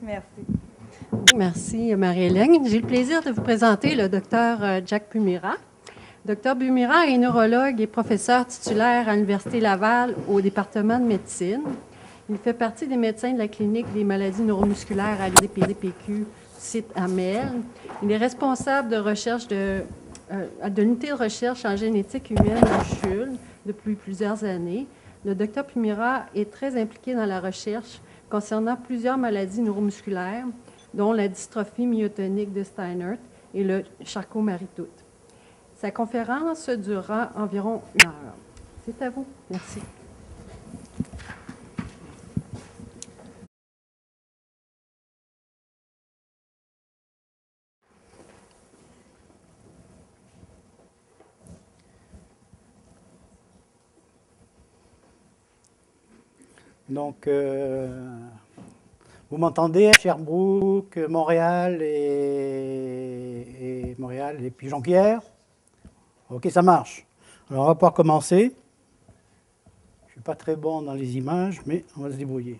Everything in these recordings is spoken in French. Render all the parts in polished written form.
Merci. Merci, Marie-Hélène. J'ai le plaisir de vous présenter le docteur Jack Bumira. Dr Bumira est neurologue et professeur titulaire à l'Université Laval au département de médecine. Il fait partie des médecins de la clinique des maladies neuromusculaires à l'UDPQ, site à Mel. Il est responsable de recherche de l'unité de recherche en génétique humaine à CHUL depuis plusieurs années. Le Dr Bumira est très impliqué dans la recherche concernant plusieurs maladies neuromusculaires, dont la dystrophie myotonique de Steinert et le Charcot-Marie-Tooth. Sa conférence durera environ 1 heure. C'est à vous. Merci. Donc, vous m'entendez, Sherbrooke, Montréal et puis Jonquière? Ok, ça marche. Alors, on va pouvoir commencer. Je ne suis pas très bon dans les images, mais on va se débrouiller.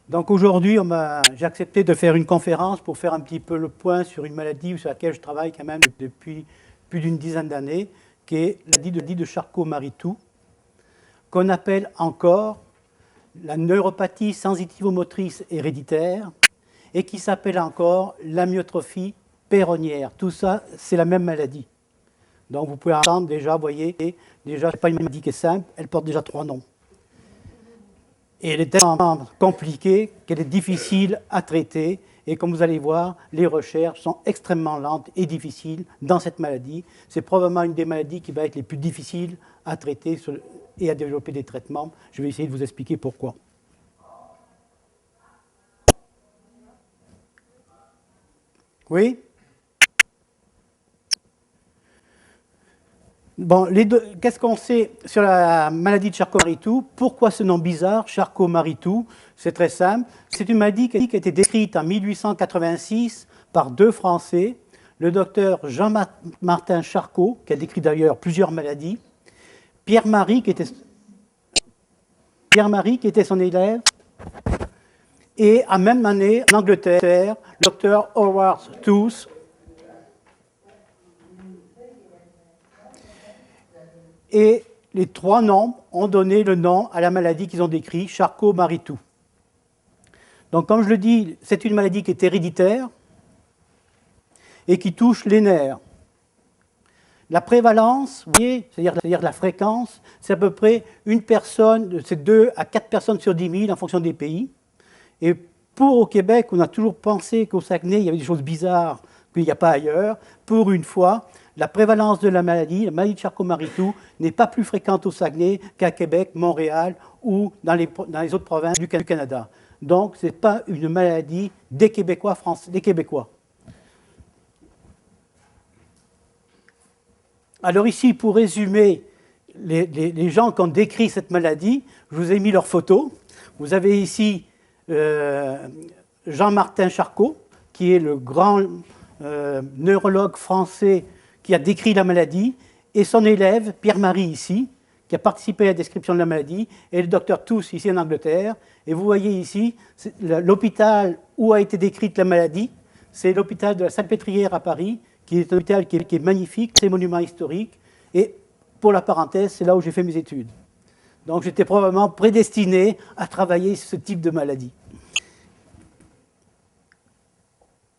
Donc, aujourd'hui, j'ai accepté de faire une conférence pour faire un petit peu le point sur une maladie sur laquelle je travaille quand même depuis plus d'une dizaine d'années, qui est la maladie de Charcot-Marie-Tooth, qu'on appelle encore la neuropathie sensitivo-motrice héréditaire et qui s'appelle encore l'amyotrophie peyronnière. Tout ça, c'est la même maladie. Donc vous pouvez entendre déjà, vous voyez, déjà, ce n'est pas une maladie qui est simple, elle porte déjà 3 noms. Et elle est tellement compliquée qu'elle est difficile à traiter. Et comme vous allez voir, les recherches sont extrêmement lentes et difficiles dans cette maladie. C'est probablement une des maladies qui va être les plus difficiles à traiter et à développer des traitements. Je vais essayer de vous expliquer pourquoi. Oui? Bon, qu'est-ce qu'on sait sur la maladie de Charcot-Marie-Tooth? Pourquoi ce nom bizarre, Charcot-Marie-Tooth? C'est très simple. C'est une maladie qui a été décrite en 1886 par 2 Français, le docteur Jean-Martin Charcot, qui a décrit d'ailleurs plusieurs maladies, Pierre-Marie, qui était son élève, et en même année, en Angleterre, le docteur Howard Tooth. Et les 3 noms ont donné le nom à la maladie qu'ils ont décrite, Charcot-Marie-Tooth. Donc, comme je le dis, c'est une maladie qui est héréditaire et qui touche les nerfs. La prévalence, vous voyez, c'est-à-dire la fréquence, c'est à peu près une personne, c'est 2 à 4 personnes sur 10 000 en fonction des pays. Et au Québec, on a toujours pensé qu'au Saguenay, il y avait des choses bizarres qu'il n'y a pas ailleurs. Pour une fois, la prévalence de la maladie de Charcot-Marie-Tooth, n'est pas plus fréquente au Saguenay qu'à Québec, Montréal ou dans les autres provinces du Canada. Donc, ce n'est pas une maladie des Québécois français, des Québécois. Alors ici, pour résumer les gens qui ont décrit cette maladie, je vous ai mis leurs photos. Vous avez ici Jean-Martin Charcot, qui est le grand neurologue français qui a décrit la maladie, et son élève, Pierre-Marie, ici, qui a participé à la description de la maladie, et le docteur Tooth, ici en Angleterre. Et vous voyez ici, l'hôpital où a été décrite la maladie, c'est l'hôpital de la Salpêtrière à Paris, qui est un hôpital qui est magnifique, c'est un monument historique, et pour la parenthèse, c'est là où j'ai fait mes études. Donc j'étais probablement prédestiné à travailler sur ce type de maladie.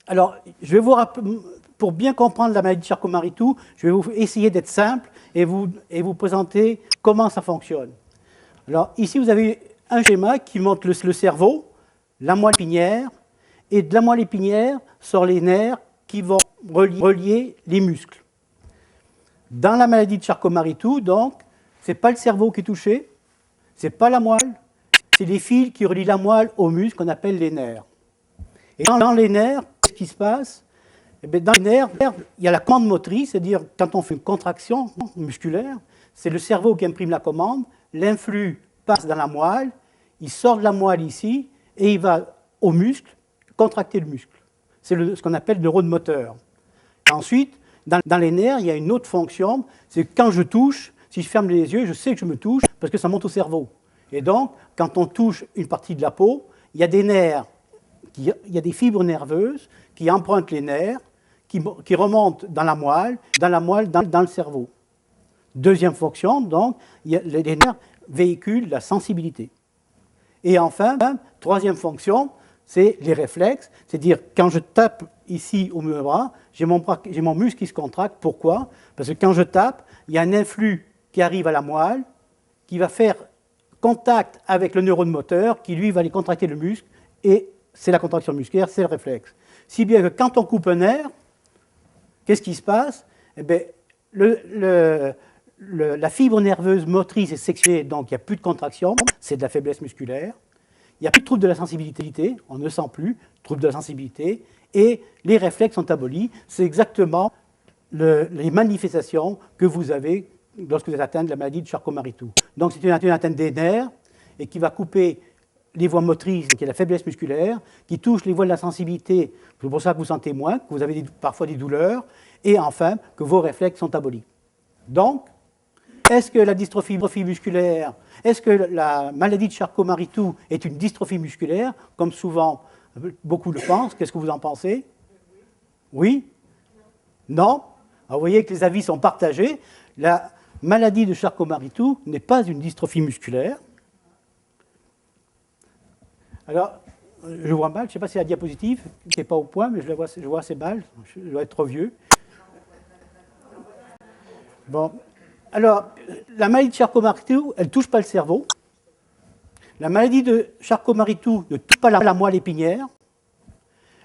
Alors, je vais vous rappeler, pour bien comprendre la maladie de Charcot-Marie-Tooth, je vais vous essayer d'être simple et vous présenter comment ça fonctionne. Alors, ici, vous avez un schéma qui montre le cerveau, la moelle épinière, et de la moelle épinière sortent les nerfs qui vont relier les muscles. Dans la maladie de Charcot-Marie-Tooth, donc, ce n'est pas le cerveau qui est touché, ce n'est pas la moelle, c'est les fils qui relient la moelle aux muscles qu'on appelle les nerfs. Et dans les nerfs, qu'est-ce qui se passe? Eh bien, dans les nerfs, il y a la commande motrice, c'est-à-dire quand on fait une contraction musculaire, c'est le cerveau qui imprime la commande, l'influx passe dans la moelle, il sort de la moelle ici, et il va au muscle, contracter le muscle. C'est ce qu'on appelle le neurone moteur. Et ensuite, dans les nerfs, il y a une autre fonction, c'est que quand je touche, si je ferme les yeux, je sais que je me touche parce que ça monte au cerveau. Et donc, quand on touche une partie de la peau, il y a des nerfs il y a des fibres nerveuses qui empruntent les nerfs, qui remontent dans la moelle, dans le cerveau. Deuxième fonction, donc, les nerfs véhiculent la sensibilité. Et enfin, troisième fonction, c'est les réflexes, c'est-à-dire quand je tape ici au bras, j'ai mon muscle qui se contracte. Pourquoi? Parce que quand je tape, il y a un influx qui arrive à la moelle, qui va faire contact avec le neurone moteur, qui lui va aller contracter le muscle, et c'est la contraction musculaire, c'est le réflexe. Si bien que quand on coupe un nerf, qu'est-ce qui se passe? Eh bien, la fibre nerveuse motrice est sexuée, donc il n'y a plus de contraction, c'est de la faiblesse musculaire. Il n'y a plus de trouble de la sensibilité, on ne sent plus, trouble de la sensibilité, et les réflexes sont abolis. C'est exactement les manifestations que vous avez lorsque vous êtes atteint de la maladie de Charcot-Marie-Tooth. Donc c'est une atteinte des nerfs et qui va couper les voies motrices, qui est la faiblesse musculaire, qui touche les voies de la sensibilité, c'est pour ça que vous sentez moins, que vous avez parfois des douleurs, et enfin que vos réflexes sont abolis. Donc, est-ce que la dystrophie musculaire, est-ce que la maladie de Charcot-Marie-Tooth est une dystrophie musculaire, comme souvent beaucoup le pensent? Qu'est-ce que vous en pensez? Oui? Non? Alors, vous voyez que les avis sont partagés. La maladie de Charcot-Marie-Tooth n'est pas une dystrophie musculaire. Alors, je vois mal, je ne sais pas si la diapositive n'est pas au point, mais je vois assez mal, je dois être trop vieux. Bon, alors, la maladie de Charcot-Marie-Tooth, elle ne touche pas le cerveau. La maladie de Charcot-Marie-Tooth ne touche pas la moelle épinière.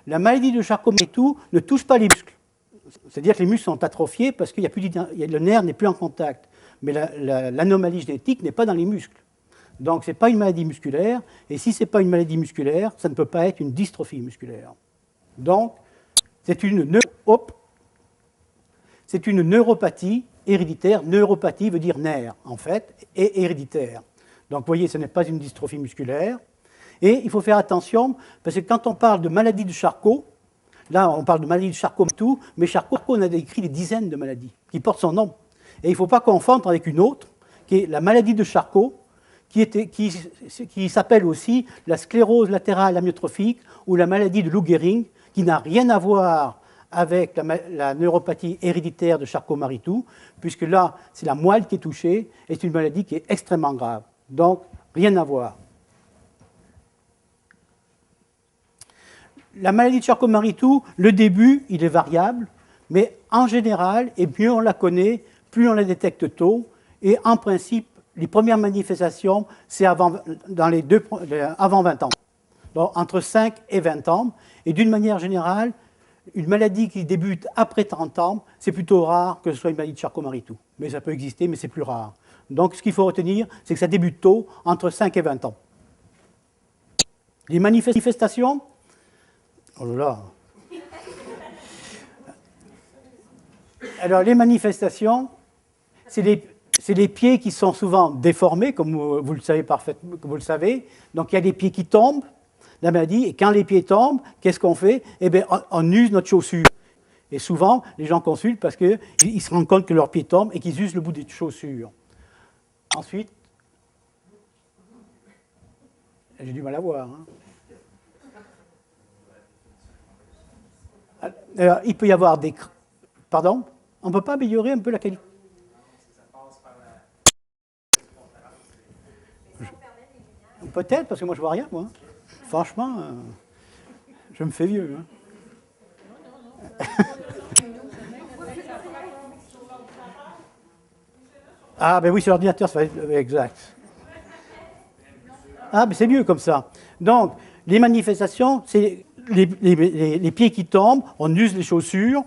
La maladie de Charcot-Marie-Tooth ne touche pas les muscles. C'est-à-dire que les muscles sont atrophiés parce que le nerf n'est plus en contact. Mais l'anomalie génétique n'est pas dans les muscles. Donc, ce n'est pas une maladie musculaire. Et si ce n'est pas une maladie musculaire, ça ne peut pas être une dystrophie musculaire. Donc, c'est une neuropathie héréditaire. Neuropathie veut dire nerf, en fait, et héréditaire. Donc, vous voyez, ce n'est pas une dystrophie musculaire. Et il faut faire attention, parce que quand on parle de maladie de Charcot, là, on parle de maladie de Charcot-Marie-Tooth, mais Charcot, on a décrit des dizaines de maladies qui portent son nom. Et il ne faut pas confondre avec une autre, qui est la maladie de Charcot, qui s'appelle aussi la sclérose latérale amyotrophique ou la maladie de Lou Gehrig, qui n'a rien à voir avec la neuropathie héréditaire de Charcot-Marie-Tooth, puisque là, c'est la moelle qui est touchée, et c'est une maladie qui est extrêmement grave. Donc, rien à voir. La maladie de Charcot-Marie-Tooth, le début, il est variable, mais en général, et mieux on la connaît, plus on la détecte tôt, et en principe, les premières manifestations, c'est avant 20 ans, donc entre 5 et 20 ans, et d'une manière générale, une maladie qui débute après 30 ans, c'est plutôt rare que ce soit une maladie de Charcot-Marie-Tooth. Mais ça peut exister, mais c'est plus rare. Donc, ce qu'il faut retenir, c'est que ça débute tôt, entre 5 et 20 ans. Les manifestations, oh là là. Alors, les manifestations, c'est les pieds qui sont souvent déformés, comme vous le savez parfaitement, comme vous le savez. Donc, il y a des pieds qui tombent, la maladie, et quand les pieds tombent, qu'est-ce qu'on fait? Eh bien, on use notre chaussure. Et souvent, les gens consultent parce qu'ils se rendent compte que leurs pieds tombent et qu'ils usent le bout des chaussures. Ensuite, j'ai du mal à voir. Hein. Alors, il peut y avoir des... Pardon? On ne peut pas améliorer un peu la qualité? Peut-être, parce que moi je ne vois rien, moi. Franchement, je me fais vieux. Hein. Ah, ben oui, sur l'ordinateur, ça va être exact. Ah, mais c'est mieux comme ça. Donc, les manifestations, c'est les pieds qui tombent, on use les chaussures,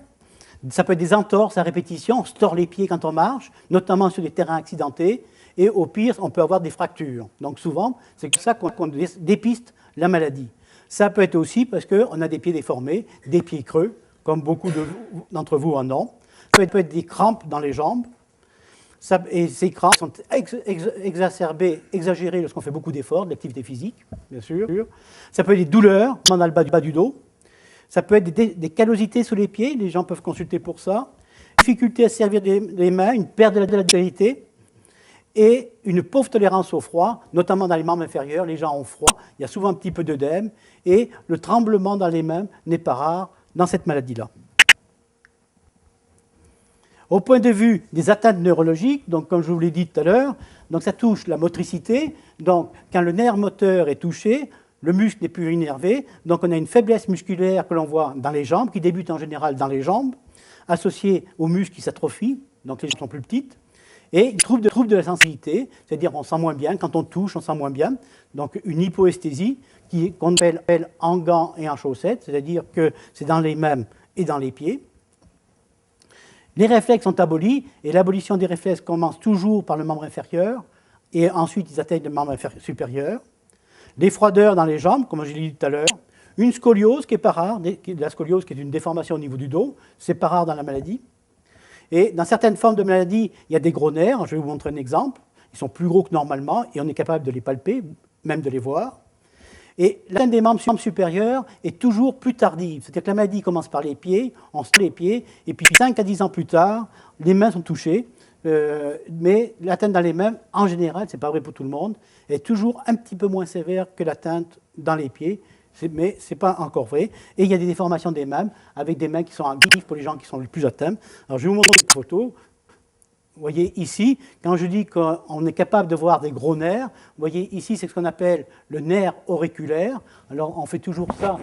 ça peut être des entorses à répétition, on se tord les pieds quand on marche, notamment sur des terrains accidentés, et au pire, on peut avoir des fractures. Donc souvent, c'est comme ça qu'on dépiste la maladie. Ça peut être aussi parce qu'on a des pieds déformés, des pieds creux, comme beaucoup d'entre vous en ont. Ça peut être des crampes dans les jambes. Et ces crampes sont exacerbées, exagérées lorsqu'on fait beaucoup d'efforts, d'activité physique, bien sûr. Ça peut être des douleurs dans le bas du dos. Ça peut être des callosités sous les pieds, les gens peuvent consulter pour ça. Difficulté à servir les mains, une perte de la dextérité. et une pauvre tolérance au froid, notamment dans les membres inférieurs. Les gens ont froid, il y a souvent un petit peu d'œdème, et le tremblement dans les mains n'est pas rare dans cette maladie-là. Au point de vue des atteintes neurologiques, donc comme je vous l'ai dit tout à l'heure, donc ça touche la motricité. Donc quand le nerf moteur est touché, le muscle n'est plus innervé, donc on a une faiblesse musculaire que l'on voit dans les jambes, qui débute en général dans les jambes, associée aux muscles qui s'atrophient, donc les jambes sont plus petites, et trouble de la sensibilité, c'est-à-dire on sent moins bien, quand on touche, on sent moins bien, donc une hypoesthésie qu'on appelle en gants et en chaussettes, c'est-à-dire que c'est dans les mains et dans les pieds. Les réflexes sont abolis, et l'abolition des réflexes commence toujours par le membre inférieur, et ensuite ils atteignent le membre supérieur. Des froideurs dans les jambes, comme je l'ai dit tout à l'heure. Une scoliose qui n'est pas rare, la scoliose qui est une déformation au niveau du dos, c'est pas rare dans la maladie. Et dans certaines formes de maladie, il y a des gros nerfs, je vais vous montrer un exemple. Ils sont plus gros que normalement, et on est capable de les palper, même de les voir. Et l'atteinte des membres supérieurs est toujours plus tardive. C'est-à-dire que la maladie commence par les pieds, on se les pieds, et puis 5 à 10 ans plus tard, les mains sont touchées. Mais l'atteinte dans les mains, en général, ce n'est pas vrai pour tout le monde, est toujours un petit peu moins sévère que l'atteinte dans les pieds, mais ce n'est pas encore vrai. Et il y a des déformations des mains, avec des mains qui sont en griffe pour les gens qui sont les plus atteints. Alors je vais vous montrer une photo. Vous voyez ici, quand je dis qu'on est capable de voir des gros nerfs, vous voyez ici, c'est ce qu'on appelle le nerf auriculaire. Alors on fait toujours ça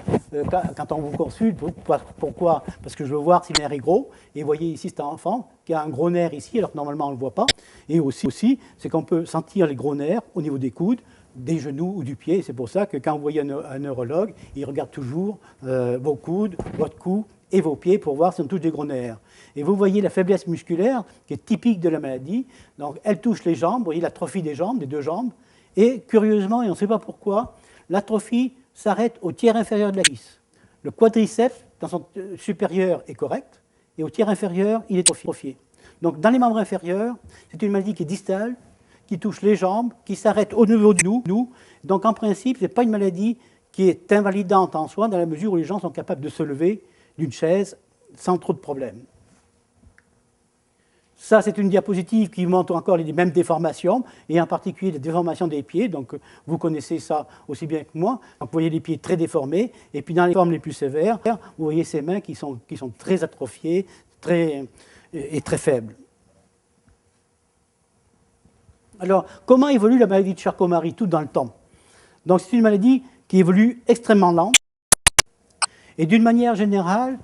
quand on vous consulte. Pourquoi? Parce que je veux voir si le nerf est gros. Et vous voyez ici cet enfant qui a un gros nerf ici, alors que normalement on ne le voit pas. Et aussi c'est qu'on peut sentir les gros nerfs au niveau des coudes, des genoux ou du pied. C'est pour ça que quand vous voyez un neurologue, il regarde toujours vos coudes, votre cou et vos pieds pour voir si on touche des gros nerfs. Et vous voyez la faiblesse musculaire qui est typique de la maladie. Donc elle touche les jambes, vous voyez l'atrophie des jambes, des deux jambes. Et curieusement, et on ne sait pas pourquoi, l'atrophie s'arrête au tiers inférieur de la cuisse. Le quadriceps, dans son supérieur, est correct, et au tiers inférieur, il est atrophié. Donc dans les membres inférieurs, c'est une maladie qui est distale, qui touche les jambes, qui s'arrête au niveau du nous. Donc en principe, ce n'est pas une maladie qui est invalidante en soi, dans la mesure où les gens sont capables de se lever d'une chaise sans trop de problèmes. Ça, c'est une diapositive qui montre encore les mêmes déformations, et en particulier les déformations des pieds. Donc, vous connaissez ça aussi bien que moi. Donc, vous voyez les pieds très déformés, et puis dans les formes les plus sévères, vous voyez ces mains qui sont très atrophiées et très faibles. Alors, comment évolue la maladie de Charcot-Marie-Tooth dans le temps? Donc, c'est une maladie qui évolue extrêmement lente, et d'une manière générale,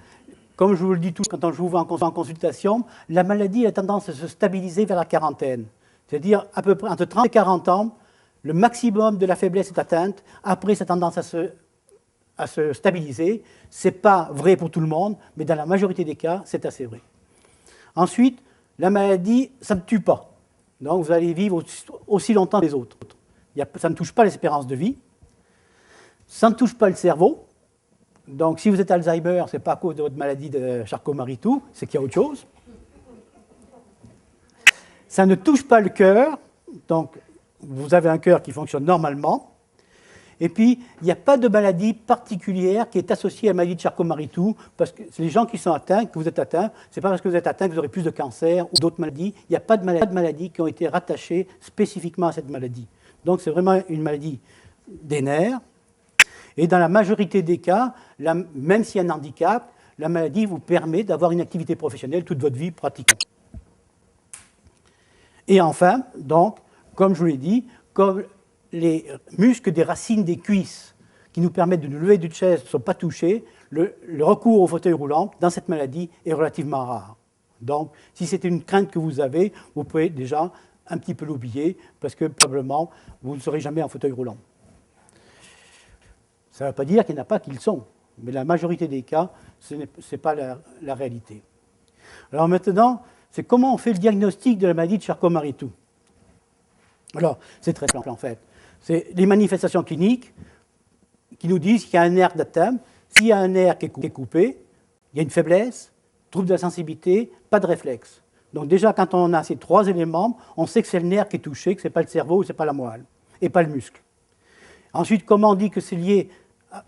comme je vous le dis tout quand je vous vois en consultation, la maladie a tendance à se stabiliser vers la quarantaine. C'est-à-dire à peu près entre 30 et 40 ans, le maximum de la faiblesse est atteinte. Après, ça a tendance à se stabiliser. Ce n'est pas vrai pour tout le monde, mais dans la majorité des cas, c'est assez vrai. Ensuite, la maladie, ça ne tue pas. Donc vous allez vivre aussi longtemps que les autres. Ça ne touche pas l'espérance de vie. Ça ne touche pas le cerveau. Donc, si vous êtes Alzheimer, ce n'est pas à cause de votre maladie de Charcot-Marie-Tooth, c'est qu'il y a autre chose. Ça ne touche pas le cœur, donc vous avez un cœur qui fonctionne normalement. Et puis, il n'y a pas de maladie particulière qui est associée à la maladie de Charcot-Marie-Tooth, parce que les gens qui sont atteints, que vous êtes atteints, ce n'est pas parce que vous êtes atteint que vous aurez plus de cancer ou d'autres maladies. Il n'y a pas de maladies qui ont été rattachées spécifiquement à cette maladie. Donc, c'est vraiment une maladie des nerfs. Et dans la majorité des cas, même s'il y a un handicap, la maladie vous permet d'avoir une activité professionnelle toute votre vie pratiquement. Et enfin, donc, comme je vous l'ai dit, comme les muscles des racines des cuisses qui nous permettent de nous lever d'une chaise ne sont pas touchés, le recours au fauteuil roulant dans cette maladie est relativement rare. Donc, si c'est une crainte que vous avez, vous pouvez déjà un petit peu l'oublier, parce que probablement, vous ne serez jamais en fauteuil roulant. Ça ne veut pas dire qu'il n'y en a pas qui le sont, mais la majorité des cas, ce n'est pas la réalité. Alors maintenant, c'est comment on fait le diagnostic de la maladie de Charcot-Marie-Tooth. Alors, c'est très simple en fait. C'est les manifestations cliniques qui nous disent qu'il y a un nerf d'atteint. S'il y a un nerf qui est coupé, il y a une faiblesse, trouble de la sensibilité, pas de réflexe. Donc déjà, quand on a ces trois éléments, on sait que c'est le nerf qui est touché, que ce n'est pas le cerveau, ce n'est pas la moelle, et pas le muscle. Ensuite, comment on dit que c'est lié?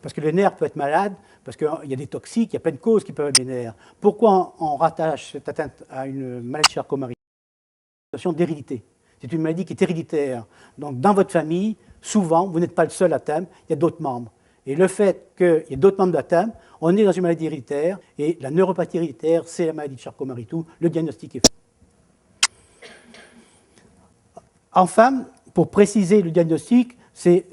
Parce que le nerf peut être malade, parce qu'il y a des toxiques, il y a plein de causes qui peuvent être des nerfs. Pourquoi on rattache cette atteinte à une maladie de Charcot-Marie? C'est une situation d'hérédité. c'est une maladie qui est héréditaire. Donc, dans votre famille, souvent, vous n'êtes pas le seul à thème, il y a d'autres membres. Et le fait qu'il y ait d'autres membres de thème, on est dans une maladie héréditaire, et la neuropathie héréditaire, c'est la maladie de Charcot-Marie-Tooth, le diagnostic est fait. Enfin, pour préciser le diagnostic,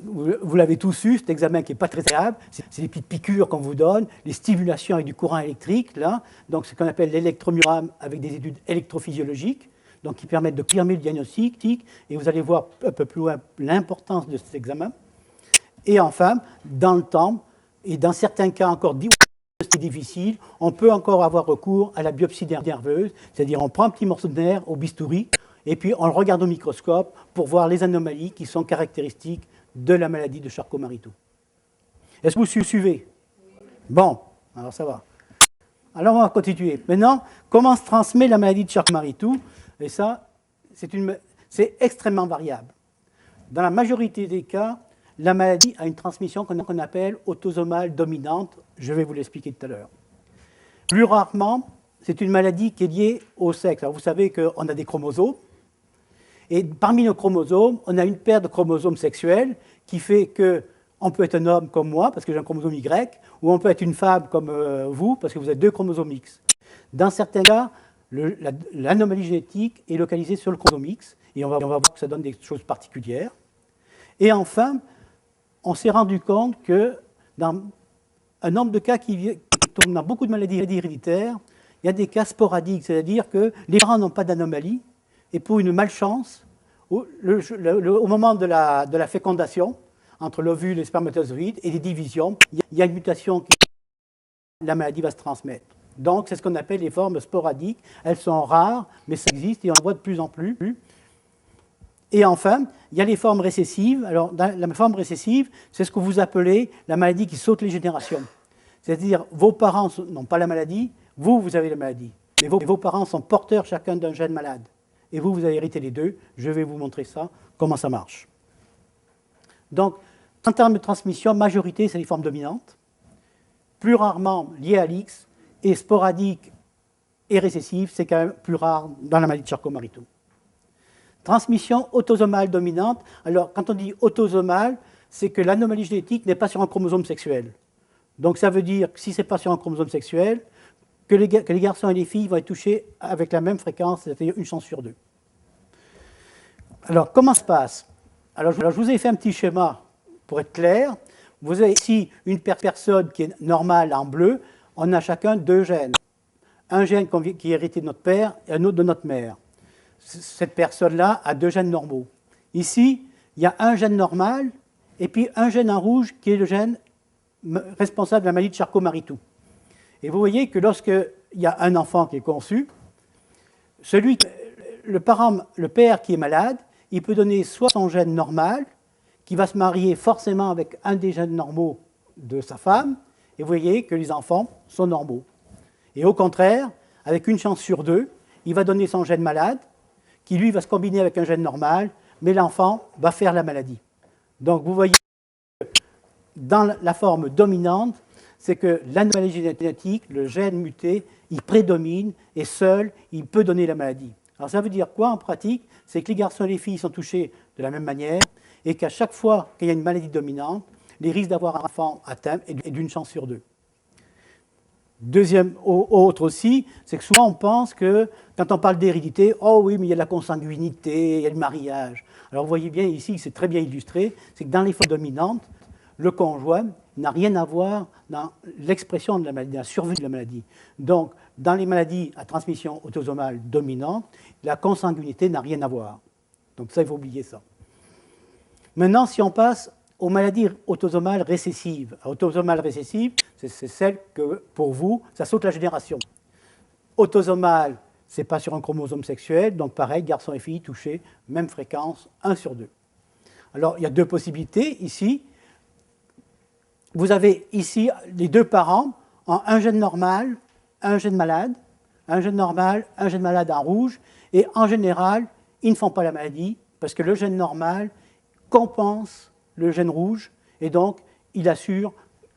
vous l'avez tous eu, cet examen qui n'est pas très agréable, c'est les petites piqûres qu'on vous donne, les stimulations avec du courant électrique, là, donc ce qu'on appelle l'électromyogramme avec des études électrophysiologiques, donc qui permettent de confirmer le diagnostic, et vous allez voir un peu plus loin l'importance de cet examen. Et enfin, dans le temps, et dans certains cas encore difficiles, on peut encore avoir recours à la biopsie nerveuse, c'est-à-dire on prend un petit morceau de nerf au bistouri, et puis on le regarde au microscope pour voir les anomalies qui sont caractéristiques de la maladie de Charcot-Marie-Tooth. Est-ce que vous suivez? Bon, alors ça va. Alors on va continuer. Maintenant, comment se transmet la maladie de Charcot-Marie-Tooth? Et ça, c'est extrêmement variable. Dans la majorité des cas, la maladie a une transmission qu'on appelle autosomale dominante. Je vais vous l'expliquer tout à l'heure. Plus rarement, c'est une maladie qui est liée au sexe. Alors vous savez qu'on a des chromosomes. Et parmi nos chromosomes, on a une paire de chromosomes sexuels qui fait qu'on peut être un homme comme moi, parce que j'ai un chromosome Y, ou on peut être une femme comme vous, parce que vous avez deux chromosomes X. Dans certains cas, l'anomalie génétique est localisée sur le chromosome X, et on va voir que ça donne des choses particulières. Et enfin, on s'est rendu compte que dans un nombre de cas qui tournent dans beaucoup de maladies héréditaires, il y a des cas sporadiques, c'est-à-dire que les parents n'ont pas d'anomalie, et pour une malchance, au moment de la fécondation, entre l'ovule et le spermatozoïde, et les divisions, il y a une mutation qui la maladie va se transmettre. Donc, c'est ce qu'on appelle les formes sporadiques. Elles sont rares, mais ça existe et on en voit de plus en plus. Et enfin, il y a les formes récessives. Alors, dans la forme récessive, c'est ce que vous appelez la maladie qui saute les générations. C'est-à-dire, vos parents n'ont pas la maladie, vous avez la maladie. Mais vos parents sont porteurs chacun d'un gène malade. Et vous avez hérité les deux. Je vais vous montrer ça, comment ça marche. Donc, en termes de transmission, majorité, c'est les formes dominantes. Plus rarement liées à l'X, et sporadiques et récessives, c'est quand même plus rare dans la maladie de Charcot-Marie-Tooth. Transmission autosomale dominante. Alors, quand on dit autosomale, c'est que l'anomalie génétique n'est pas sur un chromosome sexuel. Donc, ça veut dire que si ce n'est pas sur un chromosome sexuel, que les garçons et les filles vont être touchés avec la même fréquence, c'est-à-dire une chance sur deux. Alors, comment ça se passe? Alors, je vous ai fait un petit schéma pour être clair. Vous avez ici une personne qui est normale en bleu. On a chacun deux gènes. Un gène qui est hérité de notre père et un autre de notre mère. Cette personne-là a deux gènes normaux. Ici, il y a un gène normal et puis un gène en rouge qui est le gène responsable de la maladie de Charcot-Marie-Tooth. Et vous voyez que lorsqu'il y a un enfant qui est conçu, le père qui est malade, il peut donner soit son gène normal, qui va se marier forcément avec un des gènes normaux de sa femme, et vous voyez que les enfants sont normaux. Et au contraire, avec une chance sur deux, il va donner son gène malade, qui lui va se combiner avec un gène normal, mais l'enfant va faire la maladie. Donc vous voyez que dans la forme dominante, c'est que l'anomalie génétique, le gène muté, il prédomine et seul, il peut donner la maladie. Alors ça veut dire quoi en pratique? C'est que les garçons et les filles sont touchés de la même manière et qu'à chaque fois qu'il y a une maladie dominante, les risques d'avoir un enfant atteint est d'une chance sur deux. Deuxième autre aussi, c'est que souvent on pense que quand on parle d'hérédité, oh oui, mais il y a la consanguinité, il y a le mariage. Alors vous voyez bien ici, c'est très bien illustré, c'est que dans les formes dominantes, le conjoint n'a rien à voir dans l'expression de la maladie, dans la survie de la maladie. Donc, dans les maladies à transmission autosomale dominante, la consanguinité n'a rien à voir. Donc ça, il faut oublier ça. Maintenant, si on passe aux maladies autosomales récessives. Autosomale récessive, c'est celle que, pour vous, ça saute la génération. Autosomale, ce n'est pas sur un chromosome sexuel, donc pareil, garçons et filles touchés, même fréquence, 1 sur 2. Alors, il y a deux possibilités ici. Vous avez ici les deux parents en un gène normal, un gène malade, un gène normal, un gène malade en rouge, et en général, ils ne font pas la maladie parce que le gène normal compense le gène rouge et donc il assure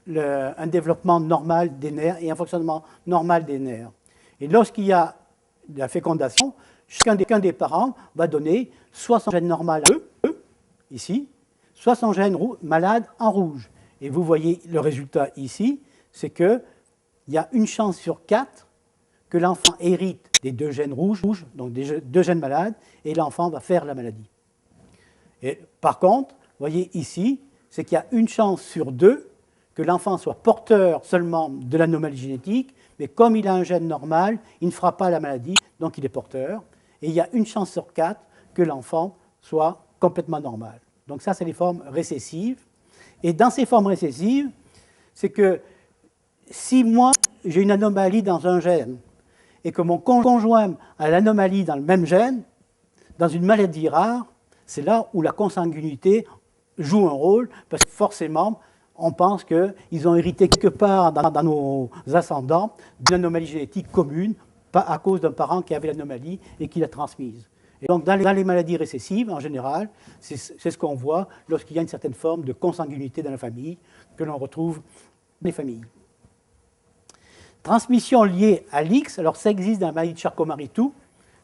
un développement normal des nerfs et un fonctionnement normal des nerfs. Et lorsqu'il y a de la fécondation, chacun des parents va donner soit son gène normal bleu, ici, soit son gène malade en rouge. Et vous voyez le résultat ici, c'est qu'il y a une chance sur 4 que l'enfant hérite des 2 gènes rouges, donc des 2 gènes malades, et l'enfant va faire la maladie. Et par contre, vous voyez ici, c'est qu'il y a une chance sur 2 que l'enfant soit porteur seulement de l'anomalie génétique, mais comme il a un gène normal, il ne fera pas la maladie, donc il est porteur. Et il y a une chance sur 4 que l'enfant soit complètement normal. Donc ça, c'est les formes récessives. Et dans ces formes récessives, c'est que si moi, j'ai une anomalie dans un gène, et que mon conjoint a l'anomalie dans le même gène, dans une maladie rare, c'est là où la consanguinité joue un rôle, parce que forcément, on pense qu'ils ont hérité quelque part dans nos ascendants d'une anomalie génétique commune, pas à cause d'un parent qui avait l'anomalie et qui l'a transmise. Et donc, dans les maladies récessives, en général, c'est ce qu'on voit lorsqu'il y a une certaine forme de consanguinité dans la famille, que l'on retrouve dans les familles. Transmission liée à l'X, alors ça existe dans la maladie de Charcot-Marie-Tooth,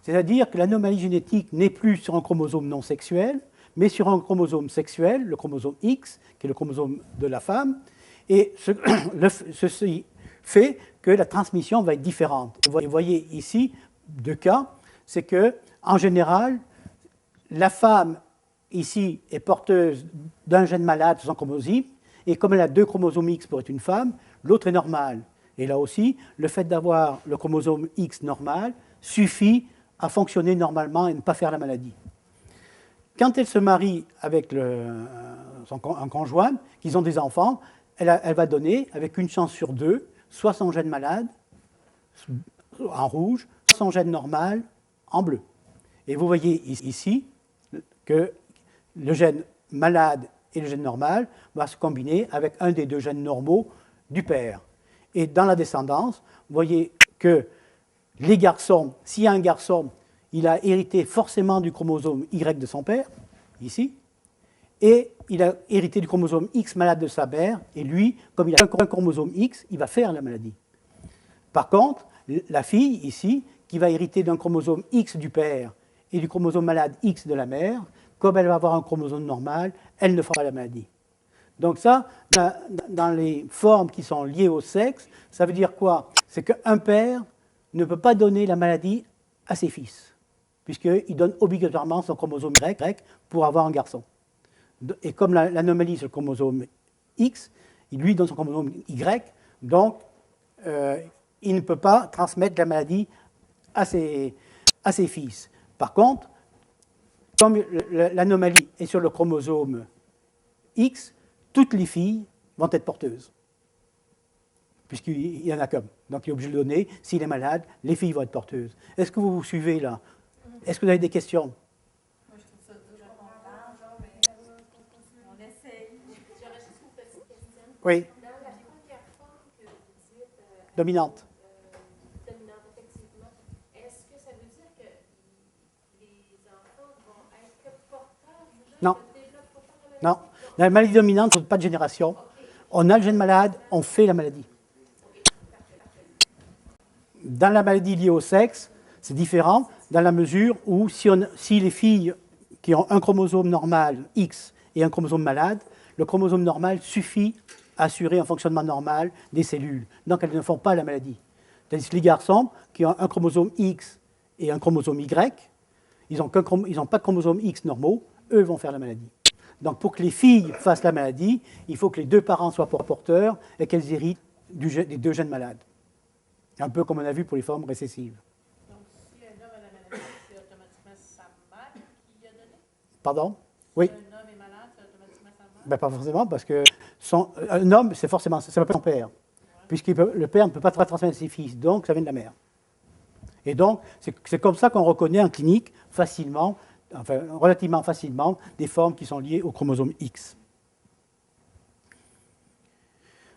c'est-à-dire que l'anomalie génétique n'est plus sur un chromosome non sexuel, mais sur un chromosome sexuel, le chromosome X, qui est le chromosome de la femme, et ceci fait que la transmission va être différente. Et vous voyez ici 2 cas, c'est que, en général, la femme, ici, est porteuse d'un gène malade sur son chromosome, et comme elle a 2 chromosomes X pour être une femme, l'autre est normale. Et là aussi, le fait d'avoir le chromosome X normal suffit à fonctionner normalement et ne pas faire la maladie. Quand elle se marie avec un conjoint, qu'ils ont des enfants, elle va donner, avec une chance sur 2, soit son gène malade, en rouge, soit son gène normal, en bleu. Et vous voyez ici que le gène malade et le gène normal vont se combiner avec un des 2 gènes normaux du père. Et dans la descendance, vous voyez que les garçons, s'il y a un garçon, il a hérité forcément du chromosome Y de son père, ici, et il a hérité du chromosome X malade de sa mère, et lui, comme il a un chromosome X, il va faire la maladie. Par contre, la fille, ici, qui va hériter d'un chromosome X du père et du chromosome malade X de la mère, comme elle va avoir un chromosome normal, elle ne fera pas la maladie. Donc ça, dans les formes qui sont liées au sexe, ça veut dire quoi? C'est qu'un père ne peut pas donner la maladie à ses fils, puisqu'il donne obligatoirement son chromosome Y pour avoir un garçon. Et comme l'anomalie sur le chromosome X, il lui donne son chromosome Y, donc il ne peut pas transmettre la maladie à ses fils. Par contre, comme l'anomalie est sur le chromosome X, toutes les filles vont être porteuses, puisqu'il y en a qu'un. Donc il est obligé de le donner. S'il est malade, les filles vont être porteuses. Est-ce que vous vous suivez là? Est-ce que vous avez des questions? Moi, je trouve ça dur. On essaye. J'aurais juste une petite question. Oui. Dans la première forme que vous dites Dominante. dominante, effectivement, est-ce que ça veut dire que les enfants vont être que porteurs du gène? Non. Déjà porteurs de la maladie? Non. Dans la maladie dominante, il n'y a pas de génération. On a le gène malade, on fait la maladie. Dans la maladie liée au sexe, c'est différent, dans la mesure où si les filles qui ont un chromosome normal, X, et un chromosome malade, le chromosome normal suffit à assurer un fonctionnement normal des cellules. Donc elles ne font pas la maladie. Tandis que les garçons qui ont un chromosome X et un chromosome Y, ils n'ont pas de chromosomes X normaux, eux vont faire la maladie. Donc pour que les filles fassent la maladie, il faut que les 2 parents soient porteurs et qu'elles héritent des 2 gènes malades. Un peu comme on a vu pour les formes récessives. Donc, si un homme a la maladie, c'est automatiquement sa mère qui y a donné? Pardon? Oui. Si un homme est malade, c'est automatiquement sa mère? Ben, pas forcément, parce qu'un homme, c'est forcément, ça ne peut pas son père. Puisque le père ne peut pas transmettre à ses fils, donc ça vient de la mère. Et donc, c'est comme ça qu'on reconnaît en clinique facilement, enfin relativement facilement, des formes qui sont liées au chromosome X.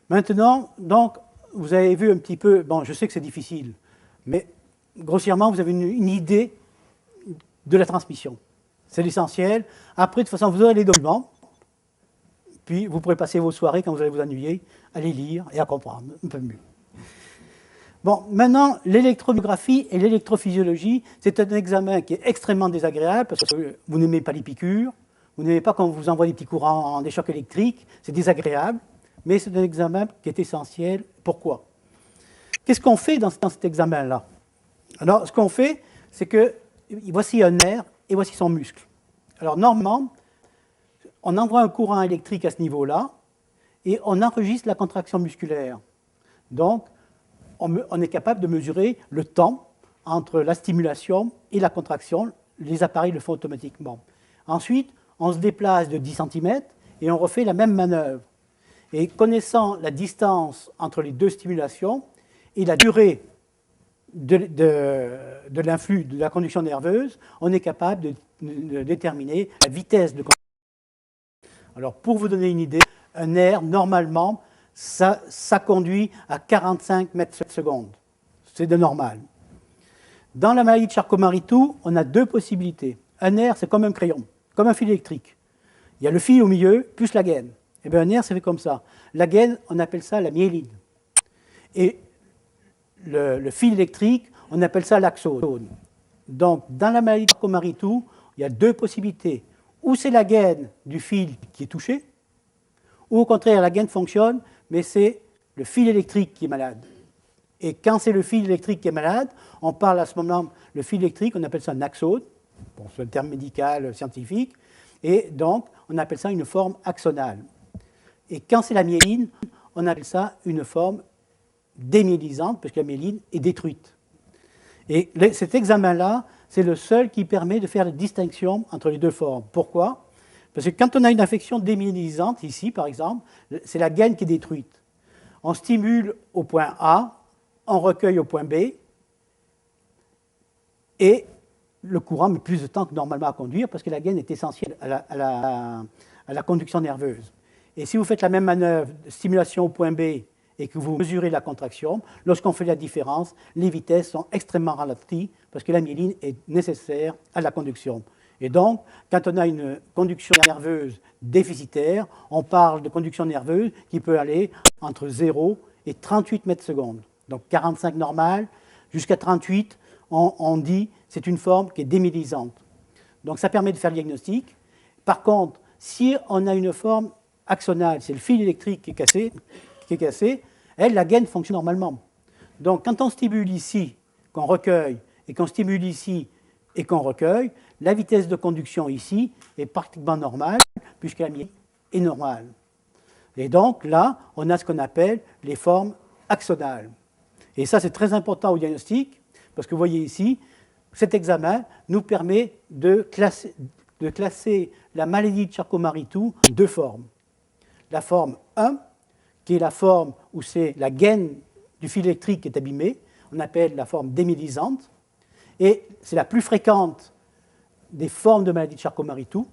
Maintenant, donc, vous avez vu un petit peu, bon, je sais que c'est difficile, mais grossièrement, vous avez une idée de la transmission. C'est l'essentiel. Après, de toute façon, vous aurez les documents, puis vous pourrez passer vos soirées, quand vous allez vous ennuyer, à les lire et à comprendre un peu mieux. Bon, maintenant, l'électromyographie et l'électrophysiologie, c'est un examen qui est extrêmement désagréable parce que vous n'aimez pas les piqûres, vous n'aimez pas quand on vous envoie des petits courants, des chocs électriques, c'est désagréable, mais c'est un examen qui est essentiel. Pourquoi? Qu'est-ce qu'on fait dans cet examen-là? Alors, ce qu'on fait, c'est que voici un nerf et voici son muscle. Alors, normalement, on envoie un courant électrique à ce niveau-là et on enregistre la contraction musculaire. Donc, on est capable de mesurer le temps entre la stimulation et la contraction. Les appareils le font automatiquement. Ensuite, on se déplace de 10 cm et on refait la même manœuvre. Et connaissant la distance entre les deux stimulations et la durée de l'influx de la conduction nerveuse, on est capable de déterminer la vitesse de conduction. Alors, pour vous donner une idée, un nerf, normalement, ça conduit à 45 mètres par seconde. C'est de normal. Dans la maladie de Charcot-Marie-Tooth, on a deux possibilités. Un nerf, c'est comme un crayon, comme un fil électrique. Il y a le fil au milieu, plus la gaine. Et bien, un nerf, c'est fait comme ça. La gaine, on appelle ça la myéline. Et le fil électrique, on appelle ça l'axone. Donc, dans la maladie de Charcot-Marie-Tooth, il y a deux possibilités. Ou c'est la gaine du fil qui est touchée, ou au contraire, la gaine fonctionne, mais c'est le fil électrique qui est malade. Et quand c'est le fil électrique qui est malade, on parle à ce moment, le fil électrique, on appelle ça un axone, bon, c'est un terme médical, scientifique, et donc on appelle ça une forme axonale. Et quand c'est la myéline, on appelle ça une forme démyélisante, parce que la myéline est détruite. Et cet examen-là, c'est le seul qui permet de faire la distinction entre les deux formes. Pourquoi? Parce que quand on a une infection démyélisante, ici par exemple, c'est la gaine qui est détruite. On stimule au point A, on recueille au point B, et le courant met plus de temps que normalement à conduire parce que la gaine est essentielle à la conduction nerveuse. Et si vous faites la même manœuvre de stimulation au point B et que vous mesurez la contraction, lorsqu'on fait la différence, les vitesses sont extrêmement ralenties parce que la myéline est nécessaire à la conduction. Et donc, quand on a une conduction nerveuse déficitaire, on parle de conduction nerveuse qui peut aller entre 0 et 38 mètres secondes. Donc 45 normal, jusqu'à 38, on dit c'est une forme qui est démyélisante. Donc ça permet de faire le diagnostic. Par contre, si on a une forme axonale, c'est le fil électrique qui est cassé, la gaine fonctionne normalement. Donc quand on stimule ici, qu'on recueille, et qu'on stimule ici, et qu'on recueille, la vitesse de conduction ici est pratiquement normale, puisque la myéline est normale. Et donc là, on a ce qu'on appelle les formes axonales. Et ça, c'est très important au diagnostic, parce que vous voyez ici, cet examen nous permet de classer la maladie de Charcot-Marie-Tooth en deux formes. La forme 1, qui est la forme où c'est la gaine du fil électrique qui est abîmée, on appelle la forme démyélisante, et c'est la plus fréquente des formes de maladie de Charcot-Marie-Tooth.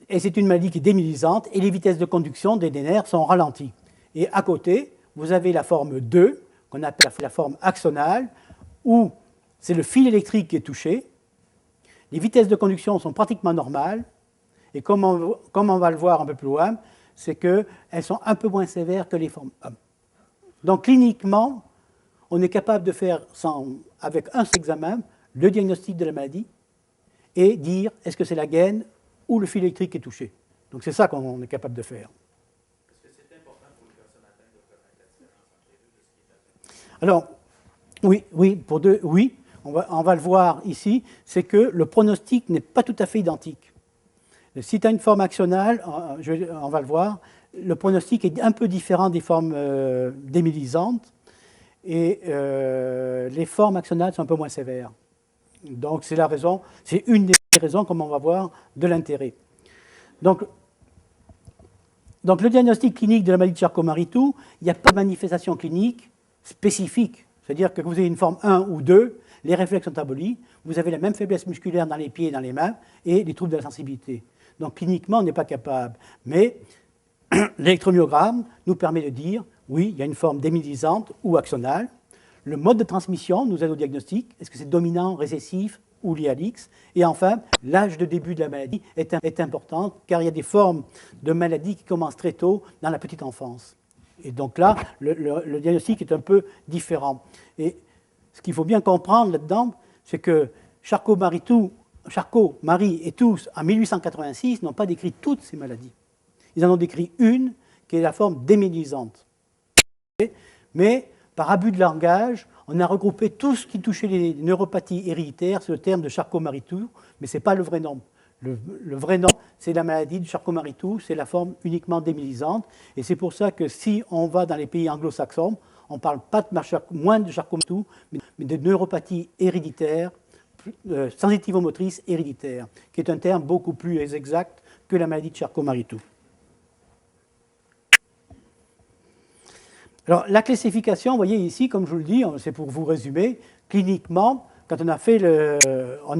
Et c'est une maladie qui est démyélisante, et les vitesses de conduction des nerfs sont ralenties. Et à côté, vous avez la forme 2, qu'on appelle la forme axonale, où c'est le fil électrique qui est touché. Les vitesses de conduction sont pratiquement normales, et comme on va le voir un peu plus loin, c'est qu'elles sont un peu moins sévères que les formes 1. Donc cliniquement, on est capable de faire, avec un seul examen, le diagnostic de la maladie et dire est-ce que c'est la gaine ou le fil électrique qui est touché. Donc c'est ça qu'on est capable de faire. Est-ce que c'est important pour une personne atteinte de connaître la différence entre les deux de ce qui est atteint? Alors, oui, on va le voir ici, c'est que le pronostic n'est pas tout à fait identique. Si tu as une forme axonale, on va le voir, le pronostic est un peu différent des formes démyélisantes et les formes axonales sont un peu moins sévères. Donc c'est une des raisons, comme on va voir, de l'intérêt. Donc le diagnostic clinique de la maladie de Charcot-Marie-Tooth, il n'y a pas de manifestation clinique spécifique. C'est-à-dire que vous avez une forme 1 ou 2, les réflexes sont abolis, vous avez la même faiblesse musculaire dans les pieds et dans les mains, et les troubles de la sensibilité. Donc cliniquement, on n'est pas capable. Mais l'électromyogramme nous permet de dire, oui, il y a une forme démyélisante ou axonale. Le mode de transmission nous aide au diagnostic. Est-ce que c'est dominant, récessif ou lié à l'X? Et enfin, l'âge de début de la maladie est important, car il y a des formes de maladie qui commencent très tôt dans la petite enfance. Et donc là, le diagnostic est un peu différent. Et ce qu'il faut bien comprendre là-dedans, c'est que Charcot, Marie et tous, en 1886, n'ont pas décrit toutes ces maladies. Ils en ont décrit une, qui est la forme démélisante. Mais, par abus de langage, on a regroupé tout ce qui touchait les neuropathies héréditaires sous le terme de Charcot-Marie-Tooth, mais ce n'est pas le vrai nom. Le vrai nom, c'est la maladie de Charcot-Marie-Tooth, c'est la forme uniquement démélisante. Et c'est pour ça que si on va dans les pays anglo-saxons, on ne parle pas moins de Charcot-Marie-Tooth, mais de neuropathie héréditaire, sensitivo-motrice héréditaire, qui est un terme beaucoup plus exact que la maladie de Charcot-Marie-Tooth. Alors, la classification, vous voyez ici, comme je vous le dis, c'est pour vous résumer, cliniquement, quand on a,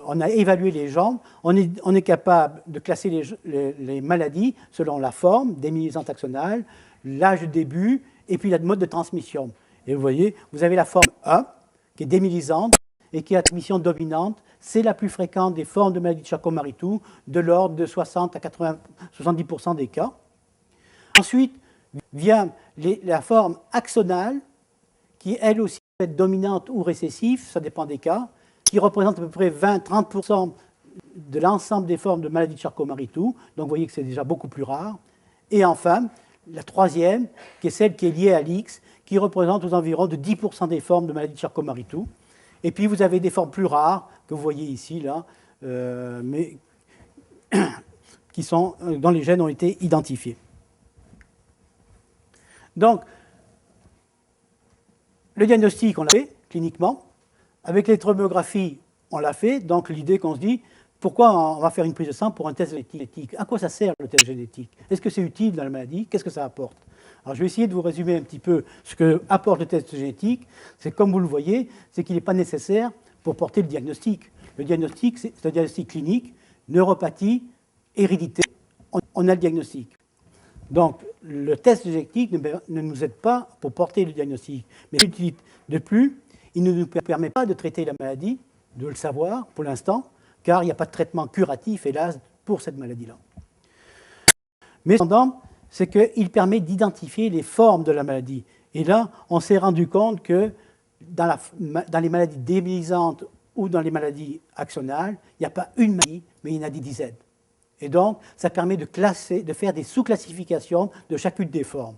on a évalué les gens, on est capable de classer les maladies selon la forme, démélisante axonale, l'âge de début, et puis le mode de transmission. Et vous voyez, vous avez la forme 1, qui est démélisante, et qui a transmission dominante. C'est la plus fréquente des formes de maladie de Charcot-Marie-Tooth, de l'ordre de 60 à 70% des cas. Ensuite, vient la forme axonale, qui elle aussi peut être dominante ou récessive, ça dépend des cas, qui représente à peu près 20-30% de l'ensemble des formes de maladie de Charcot-Marie-Tooth, donc vous voyez que c'est déjà beaucoup plus rare. Et enfin, la troisième, qui est celle qui est liée à l'X, qui représente aux environs de 10% des formes de maladie de Charcot-Marie-Tooth. Et puis vous avez des formes plus rares, que vous voyez ici, là, mais dont les gènes ont été identifiés. Donc, le diagnostic, on l'a fait cliniquement. Avec l'électromyographie, on l'a fait. Donc, l'idée qu'on se dit, pourquoi on va faire une prise de sang pour un test génétique? À quoi ça sert le test génétique? Est-ce que c'est utile dans la maladie? Qu'est-ce que ça apporte? Alors, je vais essayer de vous résumer un petit peu ce que apporte le test génétique. C'est comme vous le voyez, c'est qu'il n'est pas nécessaire pour porter le diagnostic. Le diagnostic, c'est un diagnostic clinique, neuropathie, hérédité. On a le diagnostic. Donc, le test génétique ne nous aide pas pour porter le diagnostic. Mais de plus, il ne nous permet pas de traiter la maladie, de le savoir pour l'instant, car il n'y a pas de traitement curatif, hélas, pour cette maladie-là. Mais cependant, c'est qu'il permet d'identifier les formes de la maladie. Et là, on s'est rendu compte que dans les maladies démélisantes ou dans les maladies axonales, il n'y a pas une maladie, mais il y en a des dizaines. Et donc, ça permet de faire des sous-classifications de chacune des formes.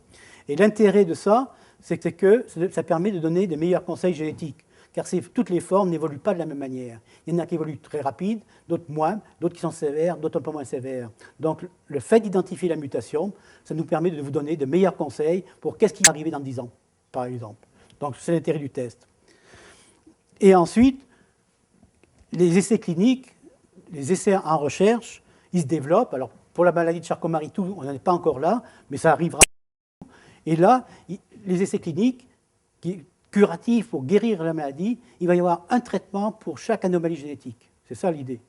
Et l'intérêt de ça, c'est que ça permet de donner de meilleurs conseils génétiques. Car toutes les formes n'évoluent pas de la même manière. Il y en a qui évoluent très rapide, d'autres moins, d'autres qui sont sévères, d'autres un peu moins sévères. Donc, le fait d'identifier la mutation, ça nous permet de vous donner de meilleurs conseils pour qu'est-ce qui va arriver dans 10 ans, par exemple. Donc, c'est l'intérêt du test. Et ensuite, les essais cliniques, les essais en recherche, ils se développent. Alors, pour la maladie de Charcot-Marie-Tooth, on n'en est pas encore là, mais ça arrivera. Et là, les essais cliniques curatifs pour guérir la maladie, il va y avoir un traitement pour chaque anomalie génétique. C'est ça l'idée.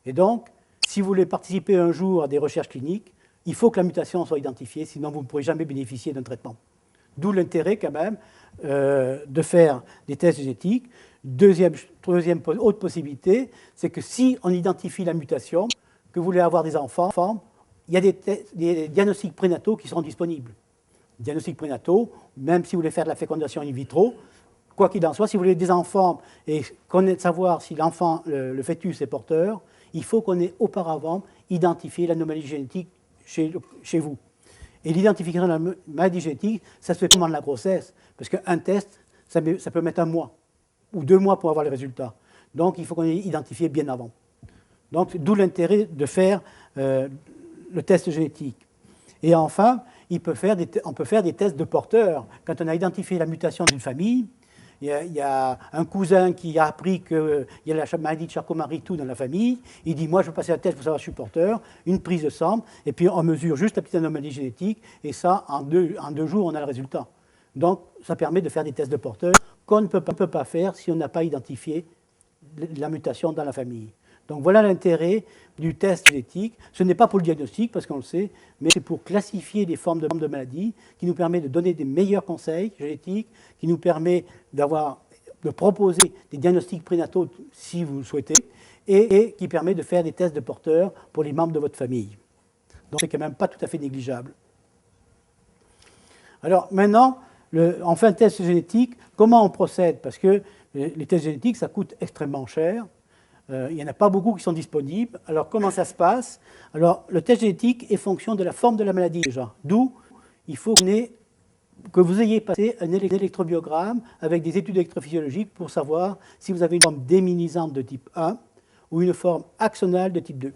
Et donc, si vous voulez participer un jour à des recherches cliniques, il faut que la mutation soit identifiée, sinon vous ne pourrez jamais bénéficier d'un traitement. D'où l'intérêt quand même de faire des tests génétiques. Deuxième autre possibilité, c'est que si on identifie la mutation, que vous voulez avoir des enfants, il y a des diagnostics prénataux qui seront disponibles. Diagnostics prénataux, même si vous voulez faire de la fécondation in vitro, quoi qu'il en soit, si vous voulez des enfants et savoir si l'enfant, le fœtus est porteur, il faut qu'on ait auparavant identifié l'anomalie génétique chez vous. Et l'identification de la maladie génétique, ça se fait pendant la grossesse, parce qu'un test, ça peut mettre 1 mois ou 2 mois pour avoir les résultats. Donc, il faut qu'on ait identifié bien avant. Donc, d'où l'intérêt de faire le test génétique. Et enfin, on peut faire des tests de porteurs. Quand on a identifié la mutation d'une famille, il y a un cousin qui a appris qu'il y a la maladie de Charcot-Marie-Tooth dans la famille. Il dit, moi, je veux passer un test pour savoir si je suis porteur, une prise de sang, et puis on mesure juste la petite anomalie génétique, et ça, en deux jours, on a le résultat. Donc, ça permet de faire des tests de porteurs qu'on ne peut pas faire si on n'a pas identifié la mutation dans la famille. Donc voilà l'intérêt du test génétique. Ce n'est pas pour le diagnostic, parce qu'on le sait, mais c'est pour classifier les formes de maladies, qui nous permet de donner des meilleurs conseils génétiques, qui nous permet de proposer des diagnostics prénataux si vous le souhaitez, et qui permet de faire des tests de porteurs pour les membres de votre famille. Donc c'est quand même pas tout à fait négligeable. Alors maintenant, on fait un test génétique. Comment on procède? Parce que les tests génétiques, ça coûte extrêmement cher. Il n'y en a pas beaucoup qui sont disponibles. Alors comment ça se passe? Alors le test génétique est fonction de la forme de la maladie déjà. D'où il faut que vous ayez passé un électrobiogramme avec des études électrophysiologiques pour savoir si vous avez une forme démyélisante de type 1 ou une forme axonale de type 2.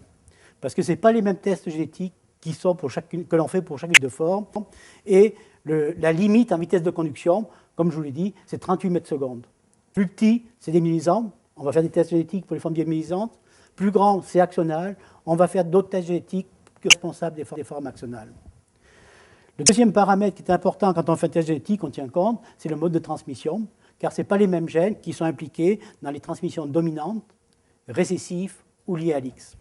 Parce que ce n'est pas les mêmes tests génétiques que l'on fait pour chacune de formes. Et la limite en vitesse de conduction, comme je vous l'ai dit, c'est 38 mètres secondes. Plus petit, c'est démyélisant. On va faire des tests génétiques pour les formes démyélisantes. Plus grand, c'est axonal. On va faire d'autres tests génétiques responsables des formes axonales. Le deuxième paramètre qui est important quand on fait un test génétique, on tient compte, c'est le mode de transmission, car ce n'est pas les mêmes gènes qui sont impliqués dans les transmissions dominantes, récessives ou liées à l'X.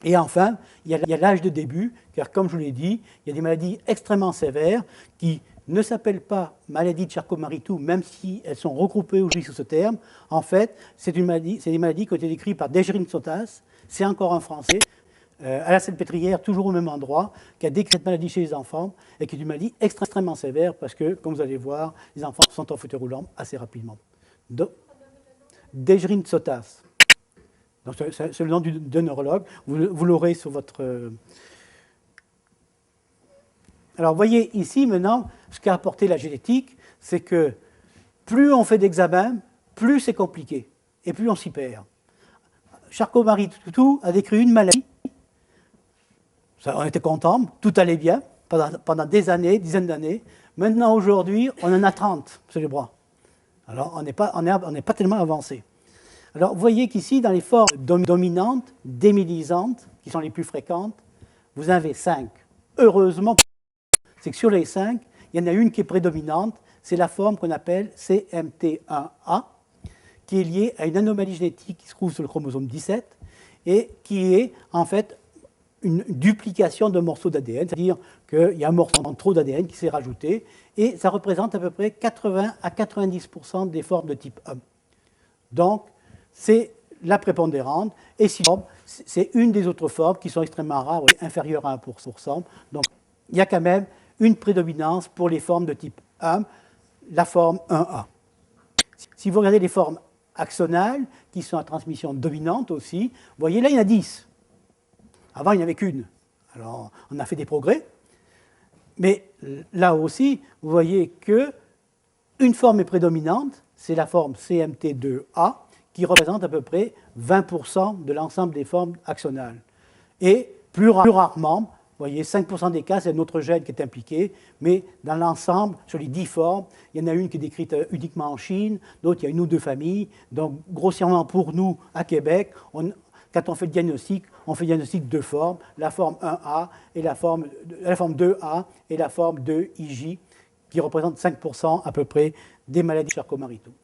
Et enfin, il y a l'âge de début, car comme je vous l'ai dit, il y a des maladies extrêmement sévères qui ne s'appellent pas maladies de Charcot-Marie-Tooth, même si elles sont regroupées aujourd'hui sous ce terme. En fait, c'est des maladies qui ont été décrites par Desjardins-Sotas, c'est encore un Français, à la Salpêtrière, toujours au même endroit, qui a décrit cette maladie chez les enfants et qui est une maladie extrêmement sévère parce que, comme vous allez voir, les enfants sont en fauteuil roulant assez rapidement. Desjardins-Sotas. C'est le nom de neurologue. Vous l'aurez sur votre... Alors, vous voyez ici, maintenant, ce qu'a apporté la génétique, c'est que plus on fait d'examens, plus c'est compliqué et plus on s'y perd. Charcot-Marie-Tooth a décrit une maladie. On était contents, tout allait bien pendant des années, dizaines d'années. Maintenant, aujourd'hui, on en a 30 sur les bras. Alors, on n'est pas tellement avancé. Alors, vous voyez qu'ici, dans les formes dominantes, démyélisantes, qui sont les plus fréquentes, vous en avez 5. Heureusement, c'est que sur les 5, il y en a une qui est prédominante, c'est la forme qu'on appelle CMT1A, qui est liée à une anomalie génétique qui se trouve sur le chromosome 17 et qui est en fait une duplication d'un morceau d'ADN, c'est-à-dire qu'il y a un morceau en trop d'ADN qui s'est rajouté, et ça représente à peu près 80 à 90% des formes de type 1. Donc, c'est la prépondérante, et sinon, c'est une des autres formes qui sont extrêmement rares, inférieures à 1%. Donc, il y a quand même une prédominance pour les formes de type 1, la forme 1A. Si vous regardez les formes axonales, qui sont à transmission dominante aussi, vous voyez là, il y en a 10. Avant, il n'y en avait qu'une. Alors, on a fait des progrès. Mais là aussi, vous voyez qu'une forme est prédominante, c'est la forme CMT2A, qui représente à peu près 20% de l'ensemble des formes axonales. Et plus rarement, vous voyez, 5% des cas, c'est un autre gène qui est impliqué, mais dans l'ensemble, sur les 10 formes, il y en a une qui est décrite uniquement en Chine, d'autres, il y a une ou deux familles. Donc, grossièrement, pour nous, à Québec, quand on fait le diagnostic, on fait le diagnostic de deux formes, la forme 1A et la forme 2A et la forme 2IJ, qui représentent 5% à peu près des maladies de Charcot-Marie-Tooth.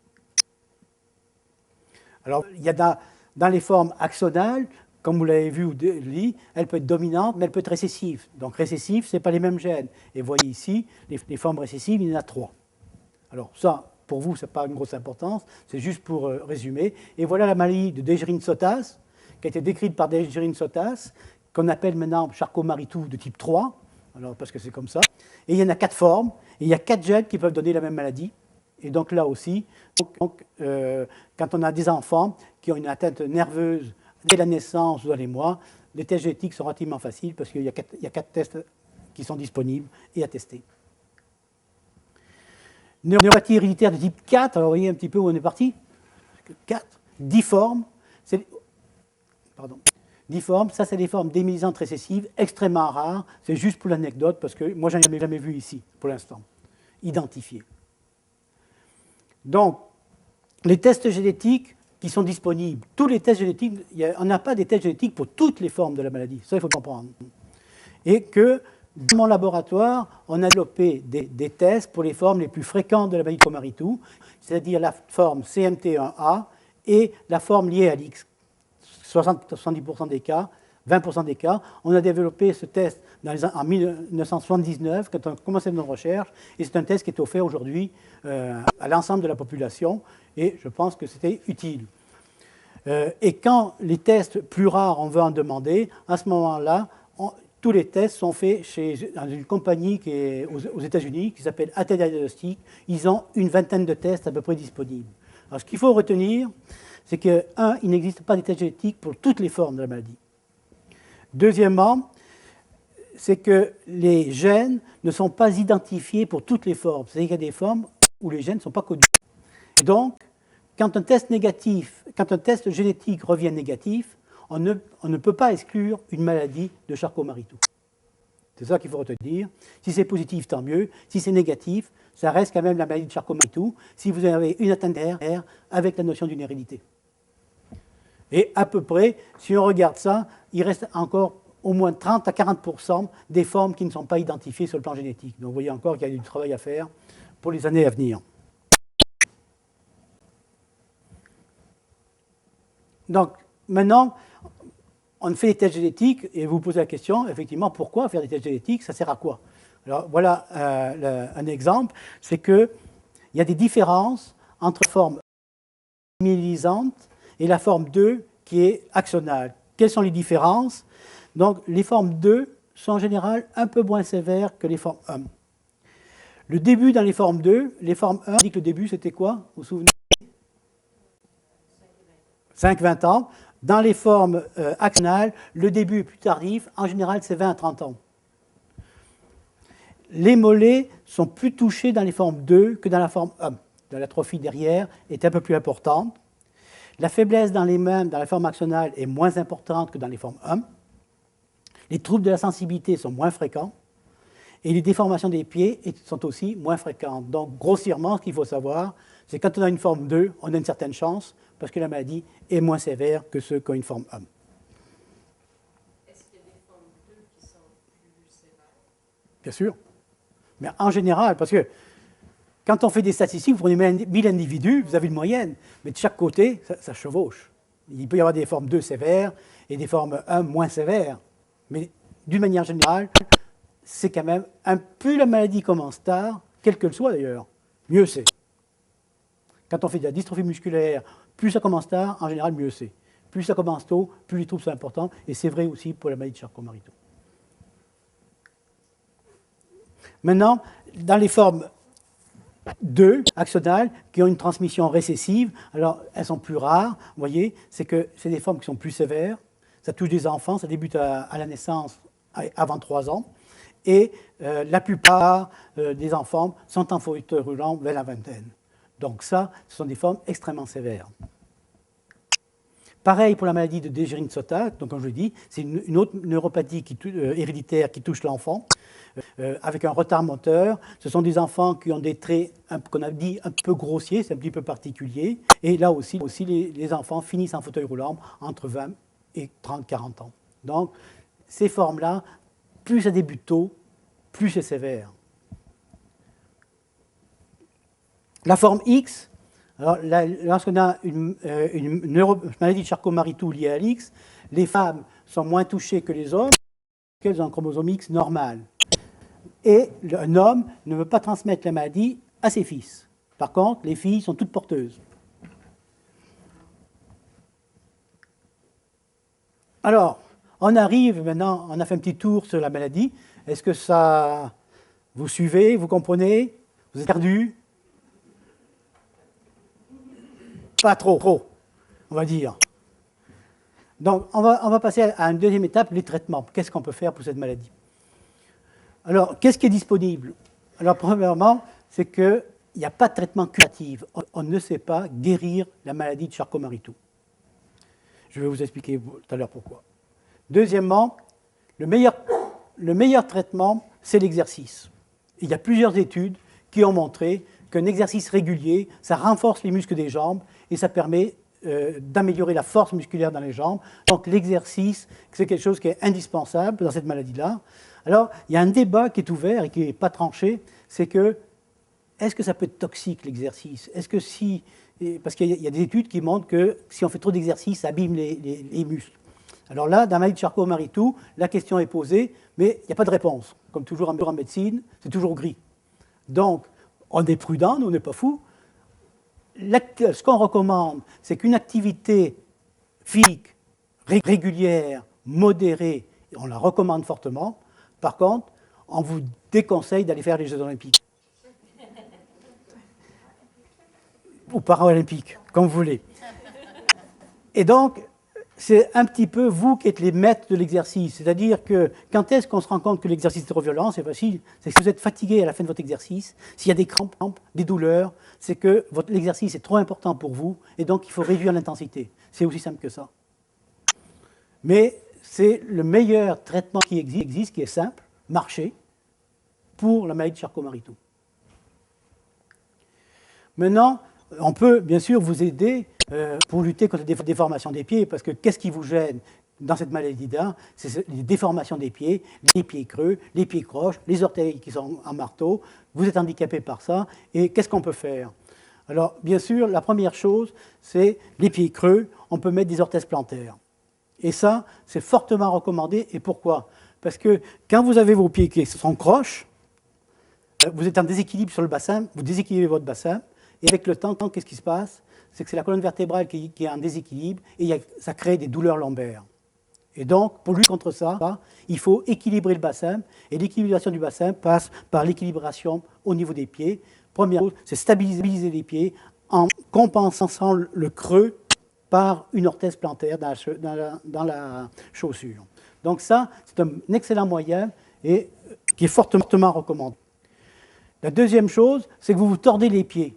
Alors, il y a dans les formes axonales, comme vous l'avez vu ou dit, elle peut être dominante, mais elle peut être récessive. Donc, récessive, ce n'est pas les mêmes gènes. Et vous voyez ici, les formes récessives, il y en a 3. Alors, ça, pour vous, ce n'est pas une grosse importance, c'est juste pour résumer. Et voilà la maladie de Desjardins-Sotas, qui a été décrite par Desjardins-Sotas, qu'on appelle maintenant Charcot-Marie-Tooth de type 3, alors, parce que c'est comme ça. Et il y en a 4 formes, et il y a 4 gènes qui peuvent donner la même maladie. Et donc là aussi, quand on a des enfants qui ont une atteinte nerveuse dès la naissance ou dans les mois, les tests génétiques sont relativement faciles parce qu'il y a 4 tests qui sont disponibles et à tester. Neuropathie héréditaire de type 4, alors vous voyez un petit peu où on est parti. 4, 10 formes. 10 formes, ça c'est des formes démyélisantes récessives, extrêmement rares. C'est juste pour l'anecdote parce que moi, je n'en ai jamais vu ici, pour l'instant, identifié. Donc, les tests génétiques qui sont disponibles, tous les tests génétiques, on n'a pas des tests génétiques pour toutes les formes de la maladie, ça il faut comprendre. Et que dans mon laboratoire, on a développé des tests pour les formes les plus fréquentes de la maladie de Charcot-Marie-Tooth, c'est-à-dire la forme CMT1A et la forme liée à l'X. 70% des cas, 20% des cas. On a développé ce test en 1979, quand on a commencé nos recherches, et c'est un test qui est offert aujourd'hui à l'ensemble de la population, et je pense que c'était utile. Et quand les tests plus rares, on veut en demander, à ce moment-là, tous les tests sont faits dans une compagnie qui est aux États-Unis, qui s'appelle Athena Diagnostic. Ils ont une vingtaine de tests à peu près disponibles. Alors, ce qu'il faut retenir, c'est que, il n'existe pas de tests génétiques pour toutes les formes de la maladie. Deuxièmement, c'est que les gènes ne sont pas identifiés pour toutes les formes. C'est-à-dire qu'il y a des formes où les gènes ne sont pas connus. Et donc, quand un test génétique revient négatif, on ne peut pas exclure une maladie de Charcot-Marie-Tooth. C'est ça qu'il faut retenir. Si c'est positif, tant mieux. Si c'est négatif, ça reste quand même la maladie de Charcot-Marie-Tooth si vous avez une atteinte RR avec la notion d'une hérédité. Et à peu près, si on regarde ça, il reste encore au moins 30 à 40% des formes qui ne sont pas identifiées sur le plan génétique. Donc vous voyez encore qu'il y a du travail à faire pour les années à venir. Donc maintenant, on fait des tests génétiques et vous vous posez la question, effectivement, pourquoi faire des tests génétiques? Ça sert à quoi? Alors voilà un exemple, c'est qu'il y a des différences entre la forme myélisante et la forme 2 qui est axonale. Quelles sont les différences? Donc les formes 2 sont en général un peu moins sévères que les formes 1. Le début dans les formes 2, les formes 1, on dit que le début c'était quoi? Vous vous souvenez? 5-20 ans. Dans les formes axonales, le début est plus tardif, en général c'est 20 à 30 ans. Les mollets sont plus touchés dans les formes 2 que dans la forme 1. L'atrophie derrière est un peu plus importante. La faiblesse dans les mains, dans la forme axonale, est moins importante que dans les formes 1. Les troubles de la sensibilité sont moins fréquents. Et les déformations des pieds sont aussi moins fréquentes. Donc, grossièrement, ce qu'il faut savoir, c'est que quand on a une forme 2, on a une certaine chance, parce que la maladie est moins sévère que ceux qui ont une forme 1. Est-ce qu'il y a des formes 2 qui sont plus sévères? Bien sûr. Mais en général, parce que quand on fait des statistiques, vous prenez 1000 individus, vous avez une moyenne, mais de chaque côté, ça chevauche. Il peut y avoir des formes 2 sévères et des formes 1 moins sévères. Mais d'une manière générale, c'est quand même, plus la maladie commence tard, quelle qu'elle soit d'ailleurs, mieux c'est. Quand on fait de la dystrophie musculaire, plus ça commence tard, en général, mieux c'est. Plus ça commence tôt, plus les troubles sont importants, et c'est vrai aussi pour la maladie de Charcot-Marie-Tooth. Maintenant, dans les formes 2, axonales, qui ont une transmission récessive, alors elles sont plus rares, vous voyez, c'est des formes qui sont plus sévères, ça touche des enfants, ça débute à la naissance avant 3 ans, et la plupart des enfants sont en fauteuil roulant vers la vingtaine. Donc ça, ce sont des formes extrêmement sévères. Pareil pour la maladie de Dejerine-Sota, donc comme je l'ai dit, c'est une autre neuropathie héréditaire qui touche l'enfant, avec un retard moteur. Ce sont des enfants qui ont des traits qu'on a dit un peu grossiers, c'est un petit peu particulier. Et là aussi les enfants finissent en fauteuil roulant entre 20 et 30-40 ans. Donc ces formes-là, plus ça débute tôt, plus c'est sévère. La forme X, alors lorsqu'on a une maladie de Charcot-Marie-Tooth liée à l'X, les femmes sont moins touchées que les hommes, qu'elles ont un chromosome X normal. Et un homme ne veut pas transmettre la maladie à ses fils. Par contre, les filles sont toutes porteuses. Alors, on arrive maintenant, on a fait un petit tour sur la maladie. Est-ce que ça, vous suivez, vous comprenez? Vous êtes perdu? Pas trop, on va dire. Donc, on va passer à une deuxième étape, les traitements. Qu'est-ce qu'on peut faire pour cette maladie? Alors, qu'est-ce qui est disponible? Alors, premièrement, c'est qu'il n'y a pas de traitement curatif. On ne sait pas guérir la maladie de Charcot-Marie-Tooth. Je vais vous expliquer tout à l'heure pourquoi. Deuxièmement, le meilleur traitement, c'est l'exercice. Il y a plusieurs études qui ont montré qu'un exercice régulier, ça renforce les muscles des jambes et ça permet d'améliorer la force musculaire dans les jambes. Donc l'exercice, c'est quelque chose qui est indispensable dans cette maladie-là. Alors, il y a un débat qui est ouvert et qui n'est pas tranché, c'est que, est-ce que ça peut être toxique l'exercice? Est-ce que si... Parce qu'il y a des études qui montrent que si on fait trop d'exercice, ça abîme les muscles. Alors là, dans la maladie de Charcot-Marie-Tooth, la question est posée, mais il n'y a pas de réponse. Comme toujours en médecine, c'est toujours gris. Donc, on est prudent, nous, on n'est pas fous. Ce qu'on recommande, c'est qu'une activité physique régulière, modérée On la recommande fortement. Par contre, on vous déconseille d'aller faire les Jeux olympiques. Ou paralympiques, comme vous voulez. Et donc, c'est un petit peu vous qui êtes les maîtres de l'exercice. C'est-à-dire que quand est-ce qu'on se rend compte que l'exercice est trop violent? C'est facile. C'est que si vous êtes fatigué à la fin de votre exercice, s'il y a des crampes, des douleurs, c'est que l'exercice est trop important pour vous et donc il faut réduire l'intensité. C'est aussi simple que ça. Mais c'est le meilleur traitement qui existe, qui est simple, marcher, pour la maladie de Charcot-Marie-Tooth. Maintenant, on peut bien sûr vous aider pour lutter contre les déformations des pieds, parce que qu'est-ce qui vous gêne dans cette maladie-là? C'est les déformations des pieds, les pieds creux, les pieds croches, les orteils qui sont en marteau. Vous êtes handicapé par ça, et qu'est-ce qu'on peut faire? Alors, bien sûr, la première chose, c'est les pieds creux, on peut mettre des orthèses plantaires. Et ça, c'est fortement recommandé. Et pourquoi? Parce que quand vous avez vos pieds qui sont croches, vous êtes en déséquilibre sur le bassin, vous déséquilibrez votre bassin, et avec le temps, qu'est-ce qui se passe? C'est que c'est la colonne vertébrale qui est en déséquilibre, et ça crée des douleurs lombaires. Et donc, pour lutter contre ça, il faut équilibrer le bassin, et l'équilibration du bassin passe par l'équilibration au niveau des pieds. Première chose, c'est stabiliser les pieds en compensant le creux par une orthèse plantaire dans la chaussure. Donc ça, c'est un excellent moyen et qui est fortement recommandé. La deuxième chose, c'est que vous vous tordez les pieds.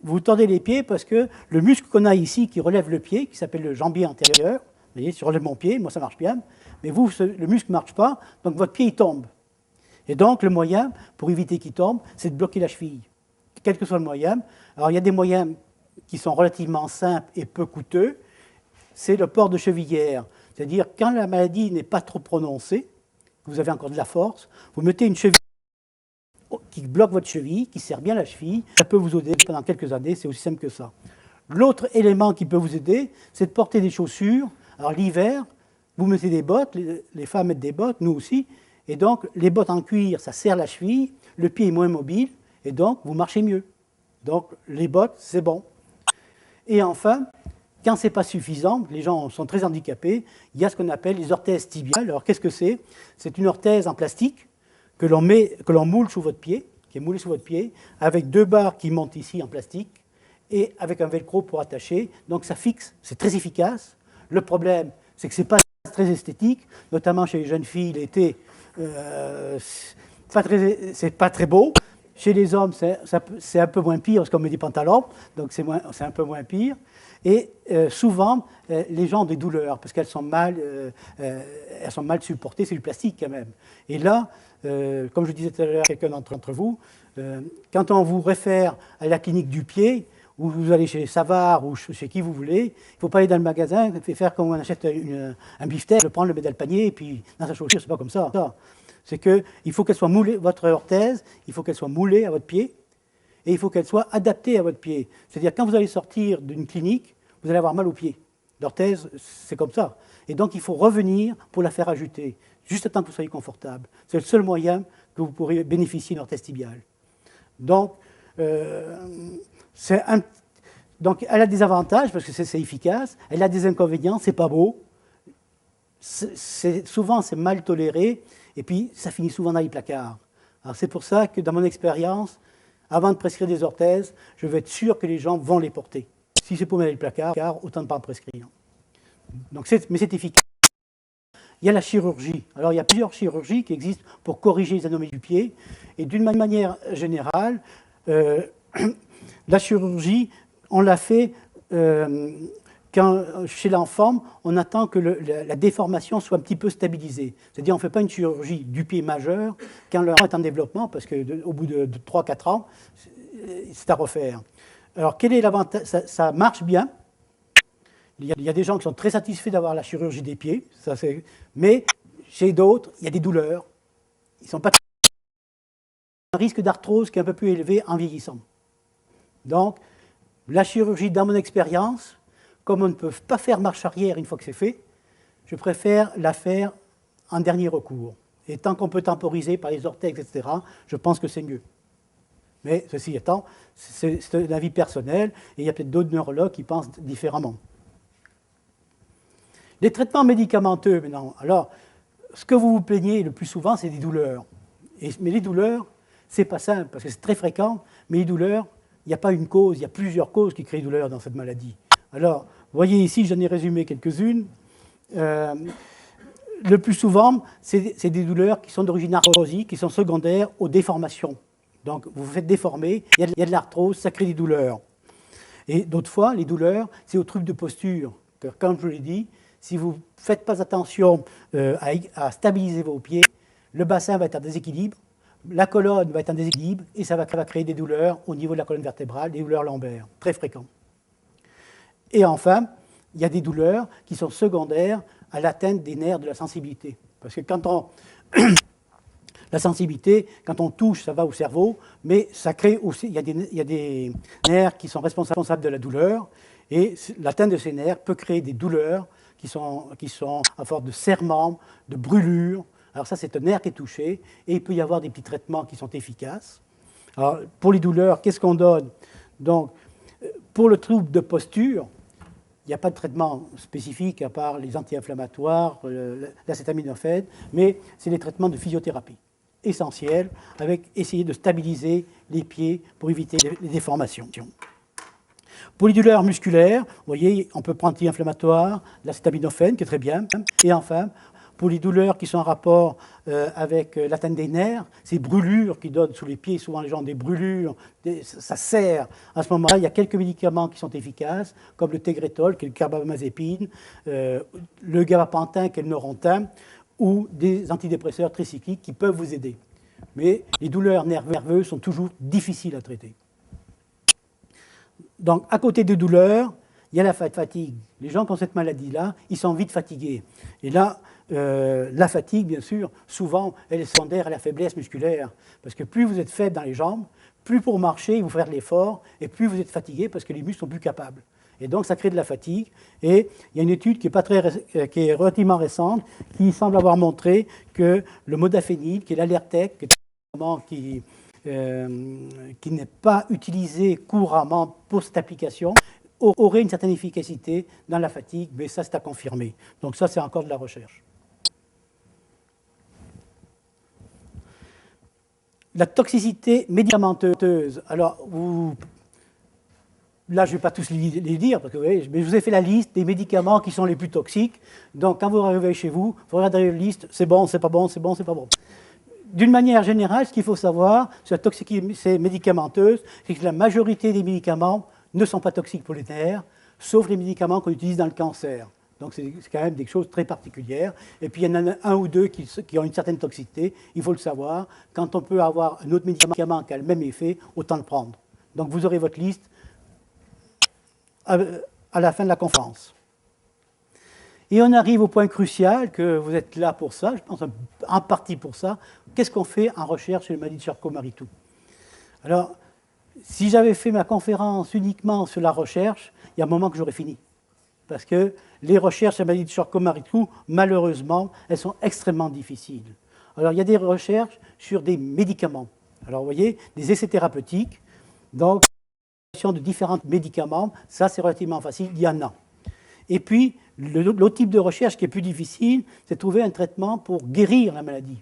Vous vous tordez les pieds parce que le muscle qu'on a ici qui relève le pied, qui s'appelle le jambier antérieur, vous voyez, si je relève mon pied, moi ça marche bien, mais vous, le muscle ne marche pas, donc votre pied il tombe. Et donc le moyen, pour éviter qu'il tombe, c'est de bloquer la cheville, quel que soit le moyen. Alors il y a des moyens qui sont relativement simples et peu coûteux, c'est le port de chevillère. C'est-à-dire, quand la maladie n'est pas trop prononcée, vous avez encore de la force, vous mettez une cheville qui bloque votre cheville, qui serre bien la cheville, ça peut vous aider pendant quelques années, c'est aussi simple que ça. L'autre élément qui peut vous aider, c'est de porter des chaussures. Alors l'hiver, vous mettez des bottes, les femmes mettent des bottes, nous aussi, et donc les bottes en cuir, ça serre la cheville, le pied est moins mobile, et donc vous marchez mieux. Donc les bottes, c'est bon. Et enfin, quand ce n'est pas suffisant, les gens sont très handicapés, il y a ce qu'on appelle les orthèses tibiales. Alors qu'est-ce que c'est? C'est une orthèse en plastique que l'on moule sous votre pied, qui est moulée sous votre pied, avec deux barres qui montent ici en plastique, et avec un velcro pour attacher. Donc ça fixe, c'est très efficace. Le problème, c'est que ce n'est pas très esthétique, notamment chez les jeunes filles, l'été, c'est pas très beau. Chez les hommes, c'est un peu moins pire parce qu'on met des pantalons, donc c'est un peu moins pire. Et souvent, les gens ont des douleurs parce qu'elles sont mal supportées, c'est du plastique quand même. Et là, comme je disais tout à l'heure à quelqu'un d'entre vous, quand on vous réfère à la clinique du pied, ou vous allez chez Savard ou chez qui vous voulez, il ne faut pas aller dans le magasin et faire comme on achète un beefsteak, le prendre, le mettre dans le panier, et puis dans sa chaussure, c'est pas comme ça. C'est qu'il faut qu'elle soit moulée, votre orthèse, il faut qu'elle soit moulée à votre pied, et il faut qu'elle soit adaptée à votre pied. C'est-à-dire, quand vous allez sortir d'une clinique, vous allez avoir mal aux pieds. L'orthèse, c'est comme ça. Et donc, il faut revenir pour la faire ajouter, juste à temps que vous soyez confortable. C'est le seul moyen que vous pourrez bénéficier d'une orthèse tibiale. Donc, donc, elle a des avantages, parce que c'est efficace, elle a des inconvénients, c'est pas beau, souvent c'est mal toléré, et puis ça finit souvent dans les placards. Alors c'est pour ça que dans mon expérience, avant de prescrire des orthèses, je veux être sûr que les gens vont les porter. Si c'est pour mettre les placards, autant ne pas en prescrire. Donc mais c'est efficace. Il y a la chirurgie. Alors il y a plusieurs chirurgies qui existent pour corriger les anomalies du pied, et d'une manière générale, la chirurgie, on l'a fait quand, chez l'enfant, on attend que la déformation soit un petit peu stabilisée. C'est-à-dire, on ne fait pas une chirurgie du pied majeur quand l'enfant est en développement, parce qu'au bout de 3-4 ans, c'est à refaire. Alors, quel est l'avantage? Ça marche bien. Il y a des gens qui sont très satisfaits d'avoir la chirurgie des pieds, mais chez d'autres, il y a des douleurs. Ils sont pas un risque d'arthrose qui est un peu plus élevé en vieillissant. Donc, la chirurgie, dans mon expérience, comme on ne peut pas faire marche arrière une fois que c'est fait, je préfère la faire en dernier recours. Et tant qu'on peut temporiser par les orthèses, etc., je pense que c'est mieux. Mais ceci étant, c'est un avis personnel, et il y a peut-être d'autres neurologues qui pensent différemment. Les traitements médicamenteux, maintenant. Alors, ce que vous vous plaignez le plus souvent, c'est des douleurs. Mais les douleurs, c'est pas simple, parce que c'est très fréquent, mais les douleurs, il n'y a pas une cause, il y a plusieurs causes qui créent les douleurs dans cette maladie. Alors, vous voyez ici, j'en ai résumé quelques-unes. Le plus souvent, c'est des douleurs qui sont d'origine arthrosique, qui sont secondaires aux déformations. Donc, vous vous faites déformer, il y a de l'arthrose, ça crée des douleurs. Et d'autres fois, les douleurs, c'est aux troubles de posture. Comme je l'ai dit, si vous ne faites pas attention à stabiliser vos pieds, le bassin va être en déséquilibre, la colonne va être en déséquilibre, et ça va créer des douleurs au niveau de la colonne vertébrale, des douleurs lombaires, très fréquentes. Et enfin, il y a des douleurs qui sont secondaires à l'atteinte des nerfs de la sensibilité. Parce que la sensibilité, quand on touche, ça va au cerveau, mais ça crée aussi, il y a des nerfs qui sont responsables de la douleur, et l'atteinte de ces nerfs peut créer des douleurs qui sont à force de serrement, de brûlure. Alors ça, c'est un nerf qui est touché, et il peut y avoir des petits traitements qui sont efficaces. Alors, pour les douleurs, qu'est-ce qu'on donne? Donc, pour le trouble de posture, il n'y a pas de traitement spécifique à part les anti-inflammatoires, l'acétaminophène, mais c'est les traitements de physiothérapie essentiels, avec essayer de stabiliser les pieds pour éviter les déformations. Pour les douleurs musculaires, vous voyez, on peut prendre anti-inflammatoire, l'acétaminophène, qui est très bien, et enfin, pour les douleurs qui sont en rapport avec l'atteinte des nerfs, ces brûlures qui donnent sous les pieds, souvent les gens ont des brûlures, ça serre. À ce moment-là, il y a quelques médicaments qui sont efficaces, comme le Tegretol, qui est le carbamazépine, le gabapentin, qui est le neurontin, ou des antidépresseurs tricycliques qui peuvent vous aider. Mais les douleurs nerveuses sont toujours difficiles à traiter. Donc, à côté des douleurs, il y a la fatigue. Les gens qui ont cette maladie-là, ils sont vite fatigués. Et là, la fatigue, bien sûr, souvent, elle est secondaire à la faiblesse musculaire. Parce que plus vous êtes faible dans les jambes, plus pour marcher, il faut faire de l'effort, et plus vous êtes fatigué parce que les muscles sont plus capables. Et donc, ça crée de la fatigue. Et il y a une étude qui est relativement récente, qui semble avoir montré que le modafinil, qui est l'Alertec, qui est un médicament qui n'est pas utilisé couramment pour cette application, aurait une certaine efficacité dans la fatigue, mais ça, c'est à confirmer. Donc ça, c'est encore de la recherche. La toxicité médicamenteuse. Alors, là, je ne vais pas tous les dire, parce que mais je vous ai fait la liste des médicaments qui sont les plus toxiques. Donc, quand vous arrivez chez vous, vous regardez la liste, c'est bon, c'est pas bon, c'est bon, c'est pas bon. D'une manière générale, ce qu'il faut savoir sur la toxicité médicamenteuse, c'est que la majorité des médicaments ne sont pas toxiques pour les nerfs, sauf les médicaments qu'on utilise dans le cancer. Donc c'est quand même des choses très particulières. Et puis il y en a un ou deux qui ont une certaine toxicité, il faut le savoir. Quand on peut avoir un autre médicament qui a le même effet, autant le prendre. Donc vous aurez votre liste à la fin de la conférence. Et on arrive au point crucial, que vous êtes là pour ça, je pense en partie pour ça. Qu'est-ce qu'on fait en recherche sur le maladie de Charcot-Marie-Tooth? Alors, si j'avais fait ma conférence uniquement sur la recherche, il y a un moment que j'aurais fini. Parce que les recherches sur la maladie de Charcot-Marie-Tooth, malheureusement, elles sont extrêmement difficiles. Alors, il y a des recherches sur des médicaments. Alors, vous voyez, des essais thérapeutiques. Donc, de différents médicaments, ça, c'est relativement facile, il y en a. Et puis, l'autre type de recherche qui est plus difficile, c'est de trouver un traitement pour guérir la maladie.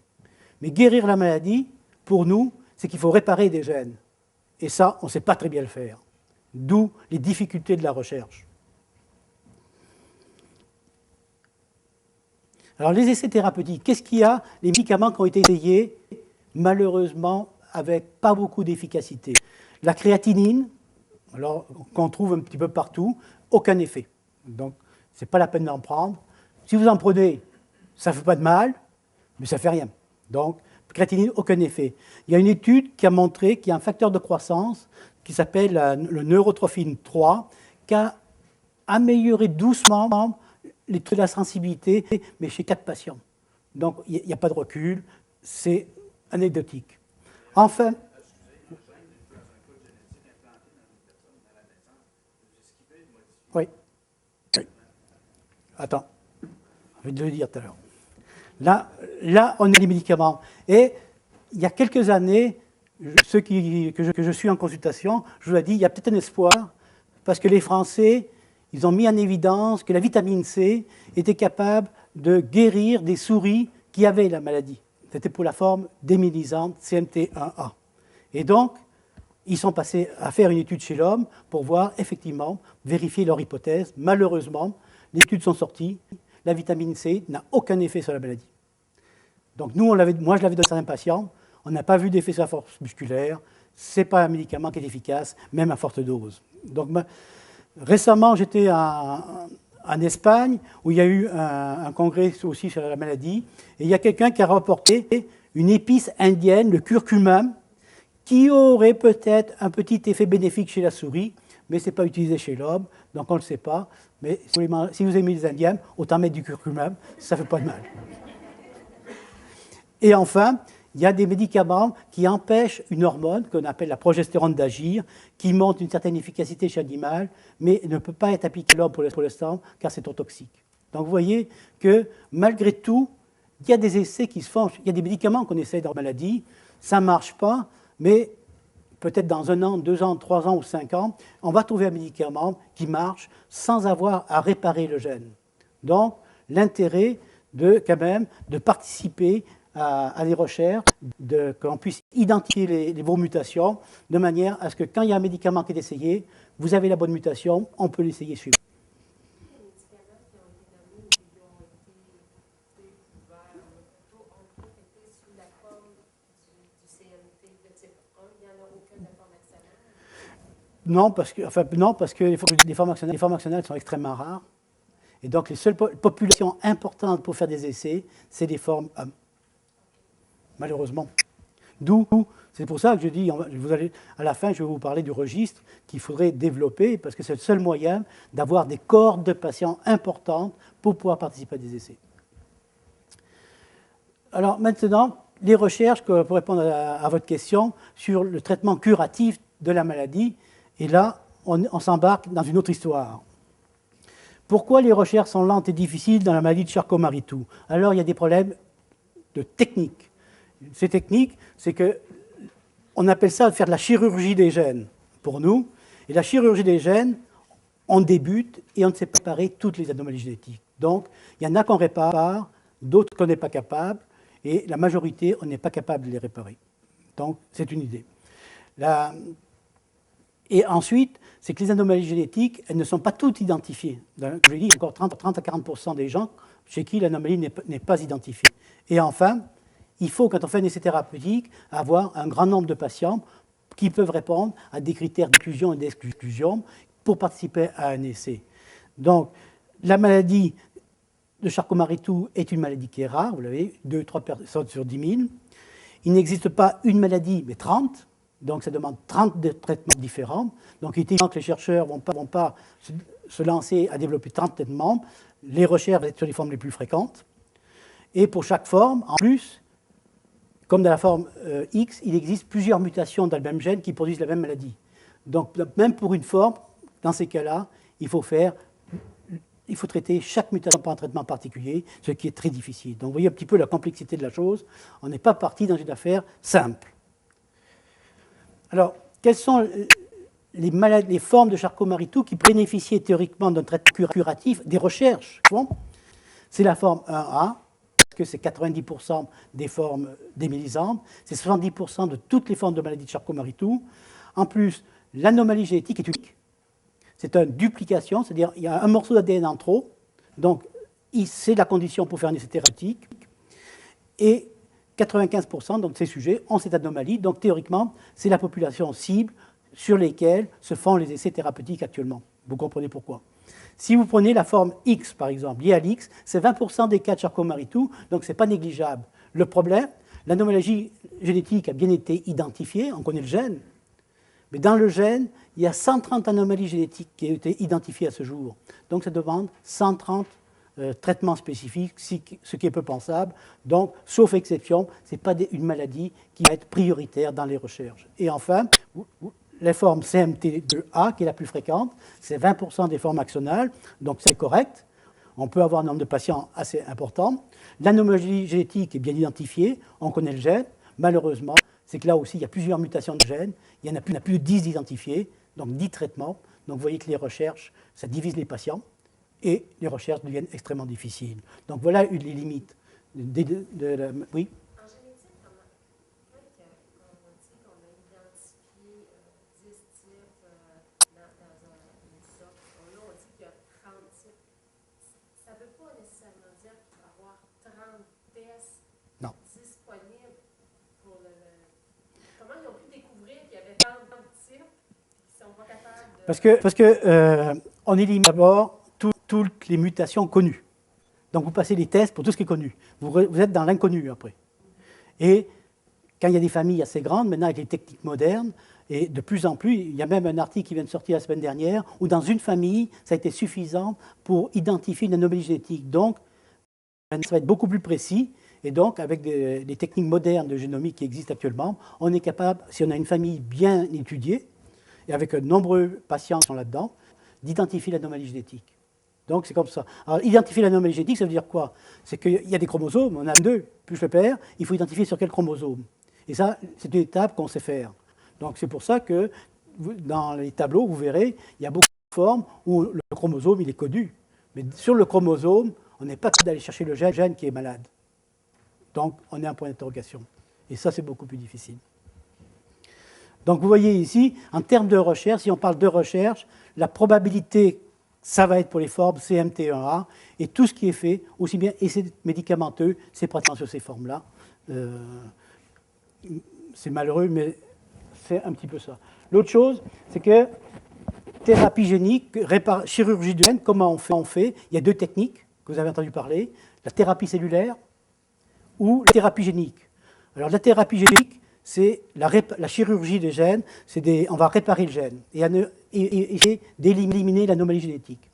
Mais guérir la maladie, pour nous, c'est qu'il faut réparer des gènes. Et ça, on ne sait pas très bien le faire. D'où les difficultés de la recherche. Alors, les essais thérapeutiques, qu'est-ce qu'il y a? Les médicaments qui ont été essayés, malheureusement, avec pas beaucoup d'efficacité. La créatinine, alors qu'on trouve un petit peu partout, aucun effet. Donc, ce n'est pas la peine d'en prendre. Si vous en prenez, ça ne fait pas de mal, mais ça ne fait rien. Donc, créatinine, aucun effet. Il y a une étude qui a montré qu'il y a un facteur de croissance qui s'appelle le neurotrophine 3, qui a amélioré doucement les taux de la sensibilité, mais chez 4 patients. Donc, il n'y a pas de recul, c'est anecdotique. Enfin, oui. Attends, je vais te le dire tout à l'heure. Là, on a les médicaments. Et il y a quelques années, ceux que je suis en consultation, je vous ai dit, il y a peut-être un espoir, parce que les Français, ils ont mis en évidence que la vitamine C était capable de guérir des souris qui avaient la maladie. C'était pour la forme démyélisante CMT1A. Et donc, ils sont passés à faire une étude chez l'homme pour voir, effectivement, vérifier leur hypothèse. Malheureusement, les études sont sorties. La vitamine C n'a aucun effet sur la maladie. Donc, moi, je l'avais donné à certains patients. On n'a pas vu d'effet sur la force musculaire. Ce n'est pas un médicament qui est efficace, même à forte dose. Donc, récemment, j'étais en Espagne, où il y a eu un congrès aussi sur la maladie. Et il y a quelqu'un qui a rapporté une épice indienne, le curcumum, qui aurait peut-être un petit effet bénéfique chez la souris, mais ce n'est pas utilisé chez l'homme, donc on ne le sait pas. Mais si vous aimez les Indiens, autant mettre du curcumum, ça ne fait pas de mal. Et enfin, il y a des médicaments qui empêchent une hormone qu'on appelle la progestérone d'agir, qui montre une certaine efficacité chez l'animal, mais ne peut pas être appliquée à l'homme pour l'instant, car c'est trop toxique. Donc vous voyez que malgré tout, il y a des essais qui se font, il y a des médicaments qu'on essaie dans la maladie, ça ne marche pas, mais peut-être dans 1 an, 2 ans, 3 ans ou 5 ans, on va trouver un médicament qui marche sans avoir à réparer le gène. Donc, l'intérêt quand même de participer à des recherches, que l'on puisse identifier les bonnes mutations, de manière à ce que quand il y a un médicament qui est essayé, vous avez la bonne mutation, on peut l'essayer chez vous. Les médicaments qui ont été nommés ou qui ont été découverts ont été sous la forme du CMT de type 1. Il n'y en a aucun de la forme actionnelle? Non, parce que les formes actionnelles sont extrêmement rares. Et donc, les seules populations importantes pour faire des essais, c'est des formes hommes. Malheureusement. D'où, c'est pour ça que je dis, à la fin, je vais vous parler du registre qu'il faudrait développer, parce que c'est le seul moyen d'avoir des cohortes de patients importantes pour pouvoir participer à des essais. Alors maintenant, les recherches, pour répondre à votre question, sur le traitement curatif de la maladie, et là, on s'embarque dans une autre histoire. Pourquoi les recherches sont lentes et difficiles dans la maladie de Charcot-Marie-Tooth? Alors, il y a des problèmes de technique. Ces techniques, c'est qu'on appelle ça faire de la chirurgie des gènes pour nous. Et la chirurgie des gènes, on débute et on ne sait pas réparer toutes les anomalies génétiques. Donc, il y en a qu'on répare, d'autres qu'on n'est pas capable, et la majorité, on n'est pas capable de les réparer. Donc, c'est une idée. Et ensuite, c'est que les anomalies génétiques, elles ne sont pas toutes identifiées. Je l'ai dit, encore 30 à 40% des gens chez qui l'anomalie n'est pas identifiée. Et enfin, il faut, quand on fait un essai thérapeutique, avoir un grand nombre de patients qui peuvent répondre à des critères d'inclusion et d'exclusion pour participer à un essai. Donc, la maladie de Charcot-Marie-Tooth est une maladie qui est rare, vous l'avez, 2-3 personnes sur 10 000. Il n'existe pas une maladie, mais 30. Donc, ça demande 30 traitements différents. Donc, il est évident que les chercheurs ne vont pas se lancer à développer 30 traitements. Les recherches vont être sur les formes les plus fréquentes. Et pour chaque forme, en plus, comme dans la forme X, il existe plusieurs mutations dans le même gène qui produisent la même maladie. Donc, même pour une forme, dans ces cas-là, il faut traiter chaque mutation par un traitement particulier, ce qui est très difficile. Donc, vous voyez un petit peu la complexité de la chose. On n'est pas parti dans une affaire simple. Alors, quelles sont les formes de Charcot-Marie-Tooth qui bénéficiaient théoriquement d'un traitement curatif, des recherches? C'est la forme 1A, que c'est 90% des formes démyélisantes, c'est 70% de toutes les formes de maladie de Charcot-Marie-Tooth. En plus, l'anomalie génétique est unique. C'est une duplication, c'est-à-dire qu'il y a un morceau d'ADN en trop, donc c'est la condition pour faire un essai thérapeutique. Et 95% de ces sujets ont cette anomalie, donc théoriquement, c'est la population cible sur lesquelles se font les essais thérapeutiques actuellement. Vous comprenez pourquoi. Si vous prenez la forme X, par exemple, liée à l'X, c'est 20% des cas de Charcot-Marie-Tooth, donc ce n'est pas négligeable. Le problème, l'anomalie génétique a bien été identifiée, on connaît le gène, mais dans le gène, il y a 130 anomalies génétiques qui ont été identifiées à ce jour. Donc ça demande 130 traitements spécifiques, ce qui est peu pensable. Donc, sauf exception, ce n'est pas une maladie qui va être prioritaire dans les recherches. Et enfin, la forme CMT2A, qui est la plus fréquente, c'est 20% des formes axonales, donc c'est correct. On peut avoir un nombre de patients assez important. L'anomalie génétique est bien identifiée, on connaît le gène. Malheureusement, c'est que là aussi, il y a plusieurs mutations de gènes. Il y en a plus de 10 identifiés, donc 10 traitements. Donc vous voyez que les recherches, ça divise les patients et les recherches deviennent extrêmement difficiles. Donc voilà les limites Oui. En génétique, quand on dit qu'on a identifié 10 types dans une sorte, là on dit qu'il y a 30 types. Ça ne veut pas nécessairement dire qu'il va y avoir 30 tests Non. disponibles pour le. Comment ils ont pu découvrir qu'il y avait tant de types qui ne sont pas capables de. Parce que on élimine d'abord toutes les mutations connues. Donc vous passez les tests pour tout ce qui est connu. Vous êtes dans l'inconnu après. Et quand il y a des familles assez grandes, maintenant avec les techniques modernes, et de plus en plus, il y a même un article qui vient de sortir la semaine dernière, où dans une famille, ça a été suffisant pour identifier une anomalie génétique. Donc, ça va être beaucoup plus précis. Et donc, avec les techniques modernes de génomique qui existent actuellement, on est capable, si on a une famille bien étudiée, et avec de nombreux patients qui sont là-dedans, d'identifier l'anomalie génétique. Donc, c'est comme ça. Alors, identifier l'anomalie génétique, ça veut dire quoi? C'est qu'il y a des chromosomes, on en a deux, plus le père, il faut identifier sur quel chromosome. Et ça, c'est une étape qu'on sait faire. Donc, c'est pour ça que dans les tableaux, vous verrez, il y a beaucoup de formes où le chromosome, il est connu. Mais sur le chromosome, on n'est pas capable d'aller chercher le gène qui est malade. Donc, on est un point d'interrogation. Et ça, c'est beaucoup plus difficile. Donc, vous voyez ici, en termes de recherche, si on parle de recherche, la probabilité, ça va être pour les formes CMT1A, et tout ce qui est fait, aussi bien essai médicamenteux, c'est pratiquement sur ces formes-là. C'est malheureux, mais c'est un petit peu ça. L'autre chose, c'est que thérapie génique, chirurgie du gène, comment on fait? Il y a deux techniques que vous avez entendu parler, la thérapie cellulaire ou la thérapie génique. Alors la thérapie génique, c'est la chirurgie des gènes, on va réparer le gène et essayer d'éliminer l'anomalie génétique.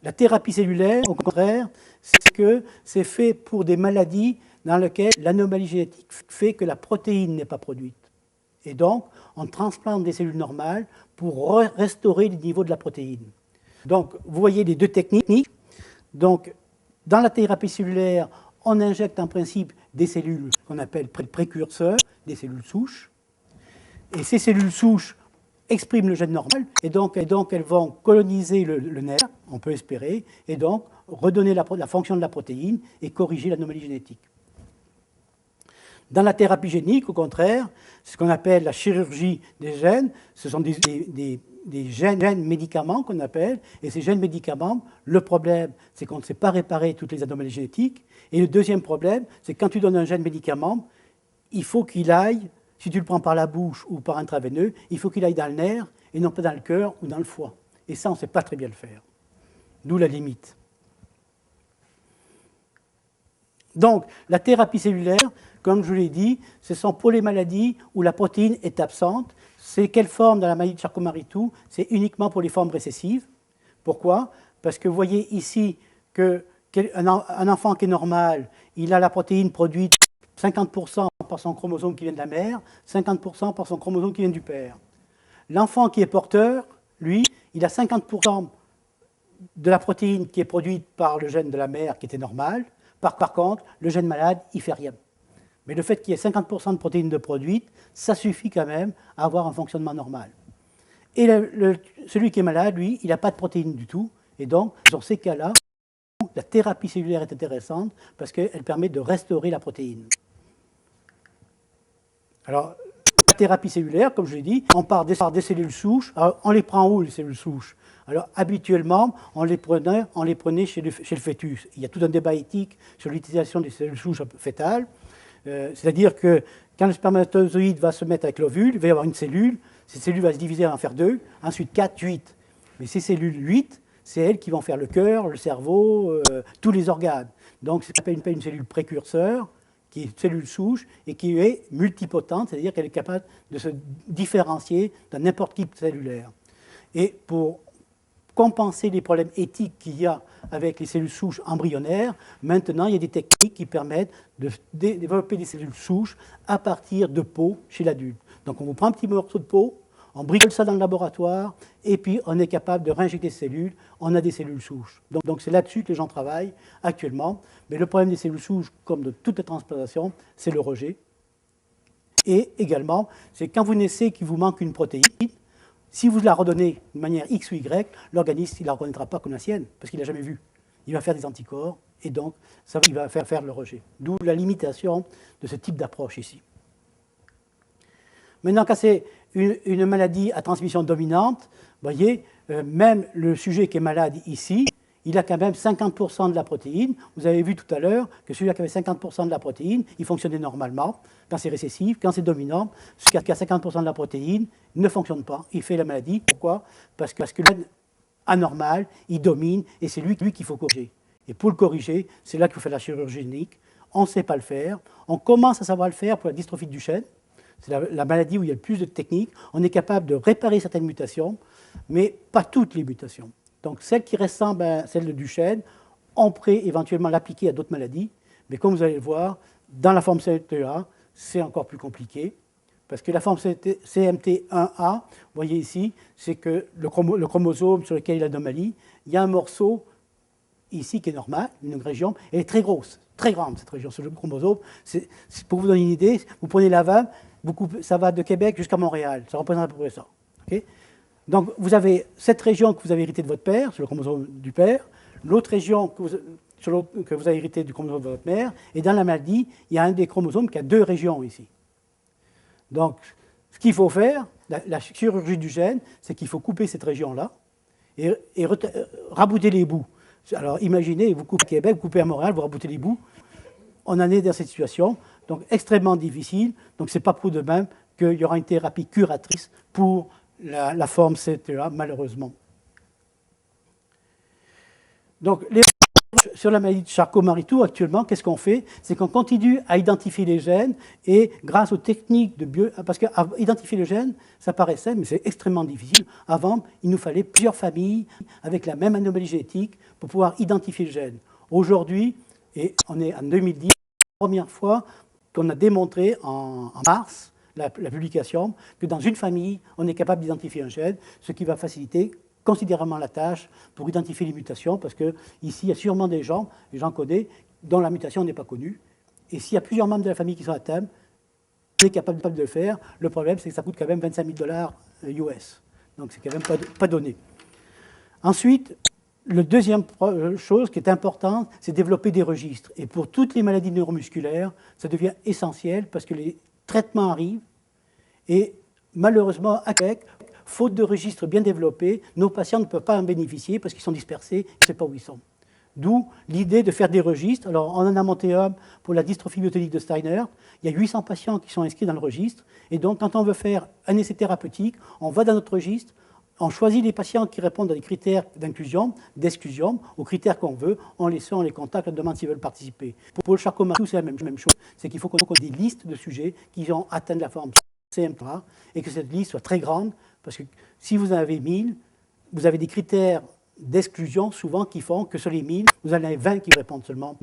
La thérapie cellulaire, au contraire, c'est que c'est fait pour des maladies dans lesquelles l'anomalie génétique fait que la protéine n'est pas produite. Et donc, on transplante des cellules normales pour restaurer le niveau de la protéine. Donc, vous voyez les deux techniques. Donc, dans la thérapie cellulaire, on injecte en principe des cellules qu'on appelle précurseurs, des cellules souches. Et ces cellules souches expriment le gène normal, et donc elles vont coloniser le nerf, on peut espérer, et donc redonner la fonction de la protéine et corriger l'anomalie génétique. Dans la thérapie génique, au contraire, ce qu'on appelle la chirurgie des gènes, ce sont des gènes médicaments qu'on appelle, et ces gènes médicaments, le problème, c'est qu'on ne sait pas réparer toutes les anomalies génétiques, et le deuxième problème, c'est que quand tu donnes un gène médicament, il faut qu'il aille, si tu le prends par la bouche ou par intraveineux, il faut qu'il aille dans le nerf, et non pas dans le cœur ou dans le foie. Et ça, on ne sait pas très bien le faire. D'où la limite. Donc, la thérapie cellulaire, comme je vous l'ai dit, ce sont pour les maladies où la protéine est absente. C'est quelle forme dans la maladie de Charcot-Marie-Tooth? C'est uniquement pour les formes récessives. Pourquoi? Parce que vous voyez ici qu'un enfant qui est normal, il a la protéine produite 50% par son chromosome qui vient de la mère, 50% par son chromosome qui vient du père. L'enfant qui est porteur, lui, il a 50% de la protéine qui est produite par le gène de la mère qui était normal. Par contre, le gène malade, il ne fait rien. Mais le fait qu'il y ait 50% de protéines de produites, ça suffit quand même à avoir un fonctionnement normal. Et celui qui est malade, lui, il n'a pas de protéines du tout. Et donc, dans ces cas-là, la thérapie cellulaire est intéressante parce qu'elle permet de restaurer la protéine. Alors, la thérapie cellulaire, comme je l'ai dit, on part des cellules souches. Alors, on les prend où, les cellules souches? Alors, habituellement, on les prenait chez le fœtus. Il y a tout un débat éthique sur l'utilisation des cellules souches fœtales. C'est-à-dire que quand le spermatozoïde va se mettre avec l'ovule, il va y avoir une cellule. Cette cellule va se diviser en faire 2, ensuite 4, 8. Mais ces cellules 8, c'est elles qui vont faire le cœur, le cerveau, tous les organes. Donc, ça s'appelle une cellule précurseur, qui est une cellule souche et qui est multipotente, c'est-à-dire qu'elle est capable de se différencier dans n'importe quel type cellulaire. Et pour compenser les problèmes éthiques qu'il y a avec les cellules souches embryonnaires, maintenant, il y a des techniques qui permettent de développer des cellules souches à partir de peau chez l'adulte. Donc, on vous prend un petit morceau de peau, on bricole ça dans le laboratoire, et puis on est capable de réinjecter des cellules, on a des cellules souches. Donc c'est là-dessus que les gens travaillent actuellement. Mais le problème des cellules souches, comme de toute la transplantation, c'est le rejet. Et également, c'est quand vous naissez qu'il vous manque une protéine, si vous la redonnez de manière X ou Y, l'organisme ne la reconnaîtra pas comme la sienne, parce qu'il ne l'a jamais vue. Il va faire des anticorps, et donc il va faire le rejet. D'où la limitation de ce type d'approche ici. Maintenant, quand c'est une maladie à transmission dominante, vous voyez, même le sujet qui est malade ici, il a quand même 50% de la protéine. Vous avez vu tout à l'heure que celui-là qui avait 50% de la protéine, il fonctionnait normalement. Quand c'est récessif, quand c'est dominant, celui qui a 50% de la protéine ne fonctionne pas. Il fait la maladie. Pourquoi? Parce que l'anormal, il domine et c'est lui qu'il faut corriger. Et pour le corriger, c'est là qu'il faut faire la chirurgie génique. On ne sait pas le faire. On commence à savoir le faire pour la dystrophie de Duchenne. C'est la maladie où il y a le plus de techniques. On est capable de réparer certaines mutations, mais pas toutes les mutations. Donc, celles qui ressemblent à celles de Duchenne, on pourrait éventuellement l'appliquer à d'autres maladies. Mais comme vous allez le voir, dans la forme CMT1A, c'est encore plus compliqué. Parce que la forme CMT1A, vous voyez ici, c'est que le chromosome sur lequel il y a l'anomalie, il y a un morceau ici qui est normal, une région, elle est très grosse, très grande cette région sur le chromosome. Pour vous donner une idée, vous prenez la vanne, ça va de Québec jusqu'à Montréal, ça représente à peu près ça. Okay? Donc vous avez cette région que vous avez héritée de votre père, sur le chromosome du père, l'autre région que vous avez héritée du chromosome de votre mère, et dans la maladie, il y a un des chromosomes qui a deux régions ici. Donc ce qu'il faut faire, la chirurgie du gène, c'est qu'il faut couper cette région-là et rabouter les bouts. Alors imaginez, vous coupez à Québec, vous coupez à Montréal, vous raboutez les bouts. On en est dans cette situation, donc extrêmement difficile. Donc ce n'est pas pour de même qu'il y aura une thérapie curatrice pour la forme CTEA, malheureusement. Donc sur la maladie de Charcot-Marie-Tooth, actuellement, qu'est-ce qu'on fait? C'est qu'on continue à identifier les gènes et grâce aux techniques de parce qu'identifier le gène, ça paraît simple, mais c'est extrêmement difficile. Avant, il nous fallait plusieurs familles avec la même anomalie génétique pour pouvoir identifier le gène. Aujourd'hui, et on est en 2010, la première fois qu'on a démontré en mars, la publication, que dans une famille, on est capable d'identifier un gène, ce qui va faciliter considérablement la tâche pour identifier les mutations, parce qu'ici, il y a sûrement des gens codés, dont la mutation n'est pas connue. Et s'il y a plusieurs membres de la famille qui sont atteints, on est capable de le faire. Le problème, c'est que ça coûte quand même 25 000 $ US. Donc, c'est quand même pas donné. Ensuite, la deuxième chose qui est importante, c'est développer des registres. Et pour toutes les maladies neuromusculaires, ça devient essentiel parce que les traitements arrivent et malheureusement, à Québec, faute de registres bien développés, nos patients ne peuvent pas en bénéficier parce qu'ils sont dispersés, on ne sait pas où ils sont. D'où l'idée de faire des registres. Alors, on en a monté un pour la dystrophie myotonique de Steiner. Il y a 800 patients qui sont inscrits dans le registre. Et donc, quand on veut faire un essai thérapeutique, on va dans notre registre, on choisit les patients qui répondent à des critères d'inclusion, d'exclusion, aux critères qu'on veut, on les contacte, on demande s'ils veulent participer. Pour le Charcot-Marie-Tooth, c'est la même chose. C'est qu'il faut qu'on ait des listes de sujets qui ont atteint la forme CMT1A et que cette liste soit très grande, parce que si vous en avez 1000, vous avez des critères d'exclusion souvent qui font que sur les 1000, vous en avez 20 qui répondent seulement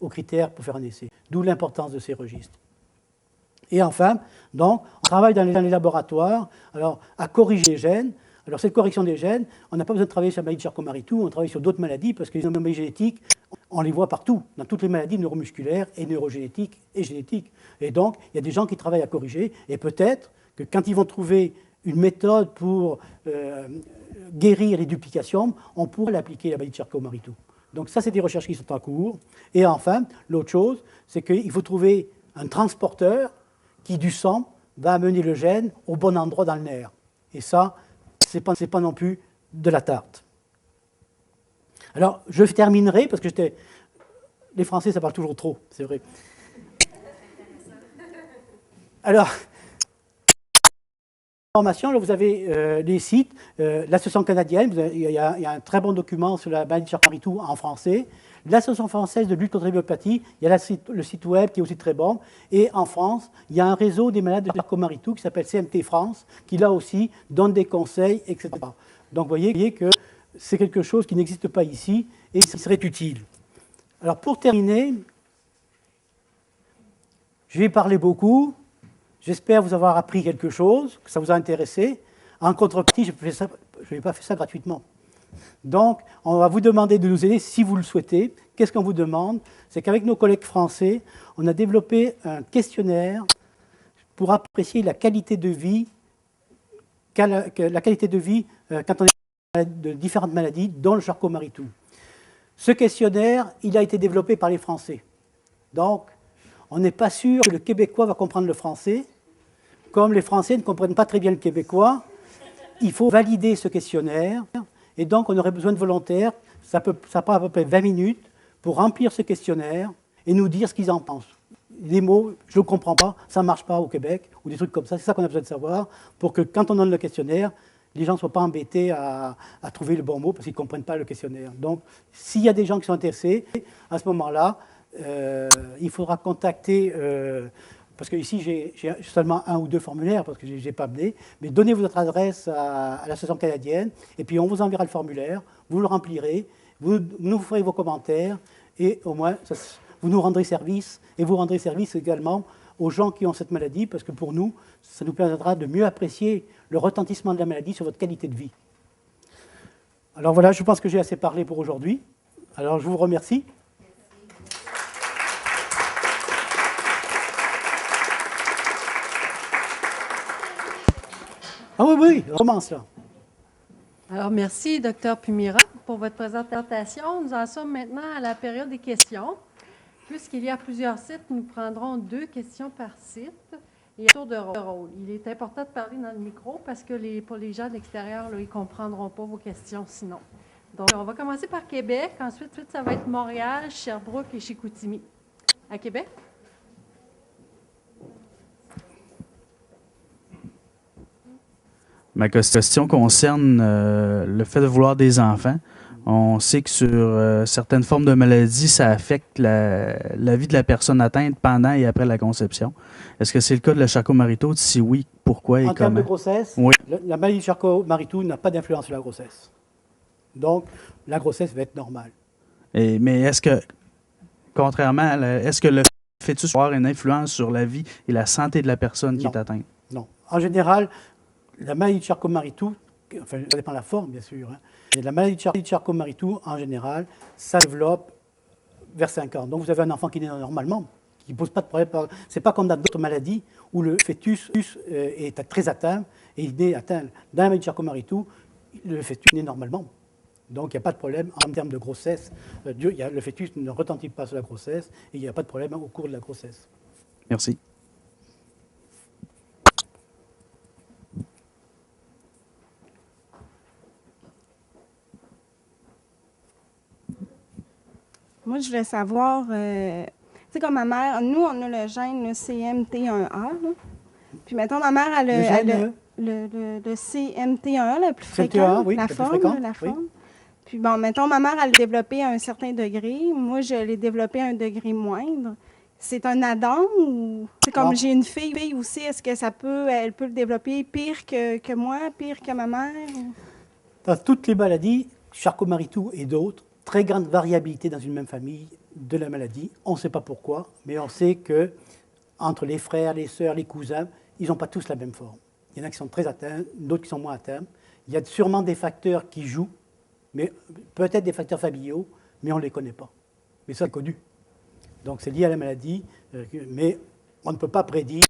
aux critères pour faire un essai. D'où l'importance de ces registres. Et enfin, donc, on travaille dans les laboratoires à corriger les gènes. Alors cette correction des gènes, on n'a pas besoin de travailler sur la maladie de Charcot-Marie-Tooth, on travaille sur d'autres maladies parce que les anomalies génétiques, on les voit partout, dans toutes les maladies neuromusculaires et neurogénétiques et génétiques. Et donc, il y a des gens qui travaillent à corriger et peut-être que quand ils vont trouver une méthode pour guérir les duplications, on pourrait l'appliquer à la maladie de Charcot-Marie-Tooth. Donc ça, c'est des recherches qui sont en cours. Et enfin, l'autre chose, c'est qu'il faut trouver un transporteur qui, du sang, va amener le gène au bon endroit dans le nerf. Et ça, ce n'est pas non plus de la tarte. Alors, je terminerai, parce que les Français, ça parle toujours trop, c'est vrai. Alors, là, vous avez les sites, l'Association canadienne, il y a un très bon document sur la maladie de Charcot-Marie-Tooth en français. L'Association française de lutte contre l'hémiopathie, il y a le site web qui est aussi très bon. Et en France, il y a un réseau des malades de Charcot-Marie-Tooth qui s'appelle CMT France, qui là aussi donne des conseils, etc. Donc vous voyez que c'est quelque chose qui n'existe pas ici et qui serait utile. Alors pour terminer, je vais parler beaucoup. J'espère vous avoir appris quelque chose, que ça vous a intéressé. En contrepartie, je ne vais pas faire ça gratuitement. Donc, on va vous demander de nous aider si vous le souhaitez. Qu'est-ce qu'on vous demande? C'est qu'avec nos collègues français, on a développé un questionnaire pour apprécier la qualité de vie, quand on est de différentes maladies, dont le Charcot-Marie-Tooth. Ce questionnaire, il a été développé par les Français. Donc, on n'est pas sûr que le Québécois va comprendre le français. Comme les Français ne comprennent pas très bien le québécois, il faut valider ce questionnaire. Et donc, on aurait besoin de volontaires. Ça prend à peu près 20 minutes pour remplir ce questionnaire et nous dire ce qu'ils en pensent. Les mots, je ne comprends pas, ça ne marche pas au Québec, ou des trucs comme ça. C'est ça qu'on a besoin de savoir pour que quand on donne le questionnaire, les gens ne soient pas embêtés à trouver le bon mot parce qu'ils ne comprennent pas le questionnaire. Donc, s'il y a des gens qui sont intéressés, à ce moment-là, il faudra contacter... parce que ici, j'ai seulement 1 ou 2 formulaires, parce que je n'ai pas mené, mais donnez votre adresse à l'association canadienne, et puis on vous enverra le formulaire, vous le remplirez, vous nous ferez vos commentaires, et au moins, vous nous rendrez service, et vous rendrez service également aux gens qui ont cette maladie, parce que pour nous, ça nous permettra de mieux apprécier le retentissement de la maladie sur votre qualité de vie. Alors voilà, je pense que j'ai assez parlé pour aujourd'hui. Alors je vous remercie. Ah oui, oui, on commence là. Alors, merci, Dr Pumira, pour votre présentation. Nous en sommes maintenant à la période des questions. Puisqu'il y a plusieurs sites, nous prendrons 2 questions par site et un tour de rôle. Il est important de parler dans le micro parce que pour les gens de l'extérieur, ils ne comprendront pas vos questions sinon. Donc, on va commencer par Québec. Ensuite, ça va être Montréal, Sherbrooke et Chicoutimi. À Québec? Ma question concerne le fait de vouloir des enfants. On sait que sur certaines formes de maladies, ça affecte la vie de la personne atteinte pendant et après la conception. Est-ce que c'est le cas de la Charcot-Marie-Tooth? Si oui, pourquoi et comment? En termes de grossesse, oui. La maladie de Charcot-Marie-Tooth n'a pas d'influence sur la grossesse. Donc, la grossesse va être normale. Mais est-ce que, contrairement, est-ce que le fœtus va avoir une influence sur la vie et la santé de la personne qui est atteinte? Non. En général, la maladie de Charcot-Marie-Tooth, enfin, ça dépend de la forme, bien sûr, hein, mais la maladie de Charcot-Marie-Tooth, en général, ça développe vers 5 ans. Donc, vous avez un enfant qui naît normalement, qui ne pose pas de problème. Ce n'est pas comme dans d'autres maladies où le fœtus est très atteint et il est atteint. Dans la maladie de Charcot-Marie-Tooth, le fœtus naît normalement. Donc, il n'y a pas de problème en termes de grossesse. Le fœtus ne retentit pas sur la grossesse et il n'y a pas de problème au cours de la grossesse. Merci. Moi, je voulais savoir, tu sais, comme ma mère, nous, on a le gène le CMT1A. Là. Puis, mettons, ma mère a le CMT1A, le plus fréquent, oui, la forme. Puis, bon, mettons, ma mère, elle l'a développé à un certain degré. Moi, je l'ai développé à un degré moindre. C'est un add-on ou c'est comme j'ai une fille aussi, est-ce que elle peut le développer pire que moi, pire que ma mère? Ou? Dans toutes les maladies, Charcot-Marie-Tooth et d'autres, très grande variabilité dans une même famille de la maladie. On ne sait pas pourquoi, mais on sait que entre les frères, les sœurs, les cousins, ils n'ont pas tous la même forme. Il y en a qui sont très atteints, d'autres qui sont moins atteints. Il y a sûrement des facteurs qui jouent, mais peut-être des facteurs familiaux, mais on ne les connaît pas. Mais ça, c'est connu. Donc, c'est lié à la maladie, mais on ne peut pas prédire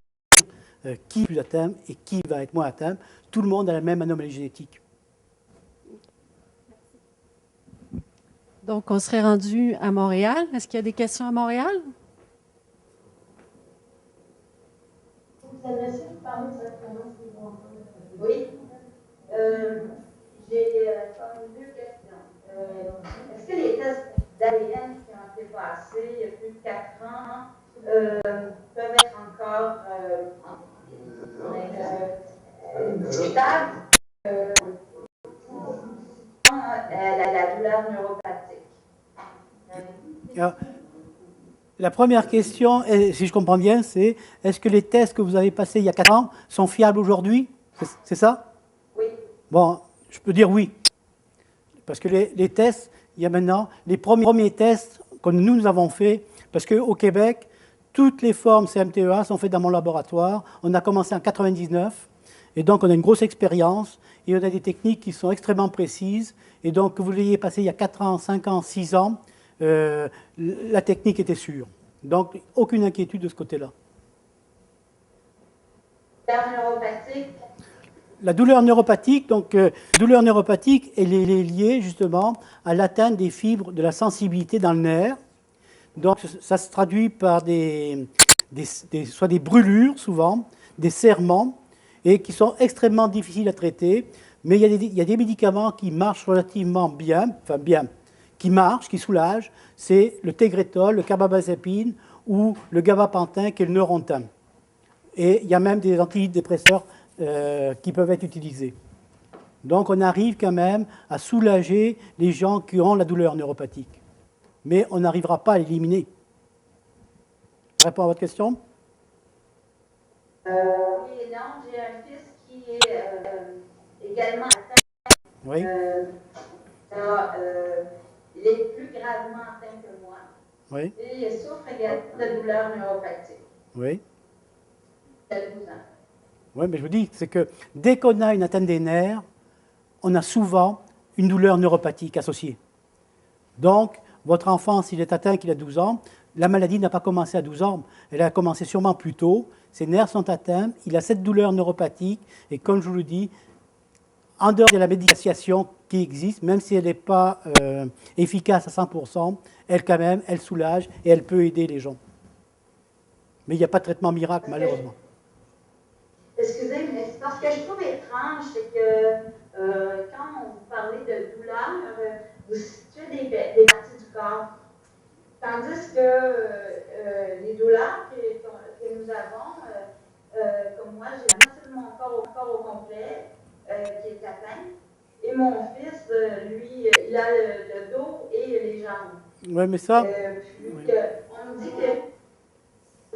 qui est plus atteint et qui va être moins atteint. Tout le monde a la même anomalie génétique. Donc, on serait rendu à Montréal. Est-ce qu'il y a des questions à Montréal? Vous adressez, vous parlez exactement ce que vous entendez. Oui. J'ai comme 2 questions. Est-ce que les tests d'ADN qui ont été passés il y a plus de 4 ans peuvent être encore discutables la douleur neuropathique? La première question, si je comprends bien, c'est est-ce que les tests que vous avez passés il y a 4 ans sont fiables aujourd'hui? C'est ça? Oui. Bon, je peux dire oui. Parce que les tests, il y a maintenant les premiers tests que nous avons faits, parce qu'au Québec, toutes les formes CMT1A sont faites dans mon laboratoire. On a commencé en 1999, et donc on a une grosse expérience, et on a des techniques qui sont extrêmement précises. Et donc, que vous l'ayez passé il y a 4 ans, 5 ans, 6 ans, la technique était sûre. Donc, aucune inquiétude de ce côté-là. La neuropathique? La douleur neuropathique, douleur neuropathique, elle est liée justement à l'atteinte des fibres de la sensibilité dans le nerf. Donc ça se traduit par soit des brûlures souvent, des serrements, et qui sont extrêmement difficiles à traiter. Mais il y a des médicaments qui marchent relativement bien, qui marchent, qui soulagent. C'est le Tegretol, le carbamazepine ou le gabapentin qui est le Neurontin. Et il y a même des antidépresseurs qui peuvent être utilisés. Donc on arrive quand même à soulager les gens qui ont la douleur neuropathique. Mais on n'arrivera pas à l'éliminer. Je réponds à votre question? Oui et non, j'ai un fils qui est également atteint. Oui. Il est plus gravement atteint que moi. Oui. Et il souffre également de douleurs neuropathiques. Oui. Il a 12 ans. Oui, mais je vous dis, c'est que dès qu'on a une atteinte des nerfs, on a souvent une douleur neuropathique associée. Donc, votre enfant, s'il est atteint, qu'il a 12 ans, la maladie n'a pas commencé à 12 ans, elle a commencé sûrement plus tôt, ses nerfs sont atteints, il a cette douleur neuropathique, et comme je vous le dis, en dehors de la médication qui existe, même si elle n'est pas efficace à 100%, elle quand même, elle soulage et elle peut aider les gens. Mais il n'y a pas de traitement miracle, malheureusement. Excusez, mais c'est parce que je trouve étrange, c'est que quand vous parlez de douleur, vous situez des parties du corps. Tandis que les douleurs que nous avons, comme moi, j'ai la moitié de mon corps au complet qui est atteint. Et mon fils, lui, il a le dos et les jambes. Oui, mais ça... Oui. On me dit que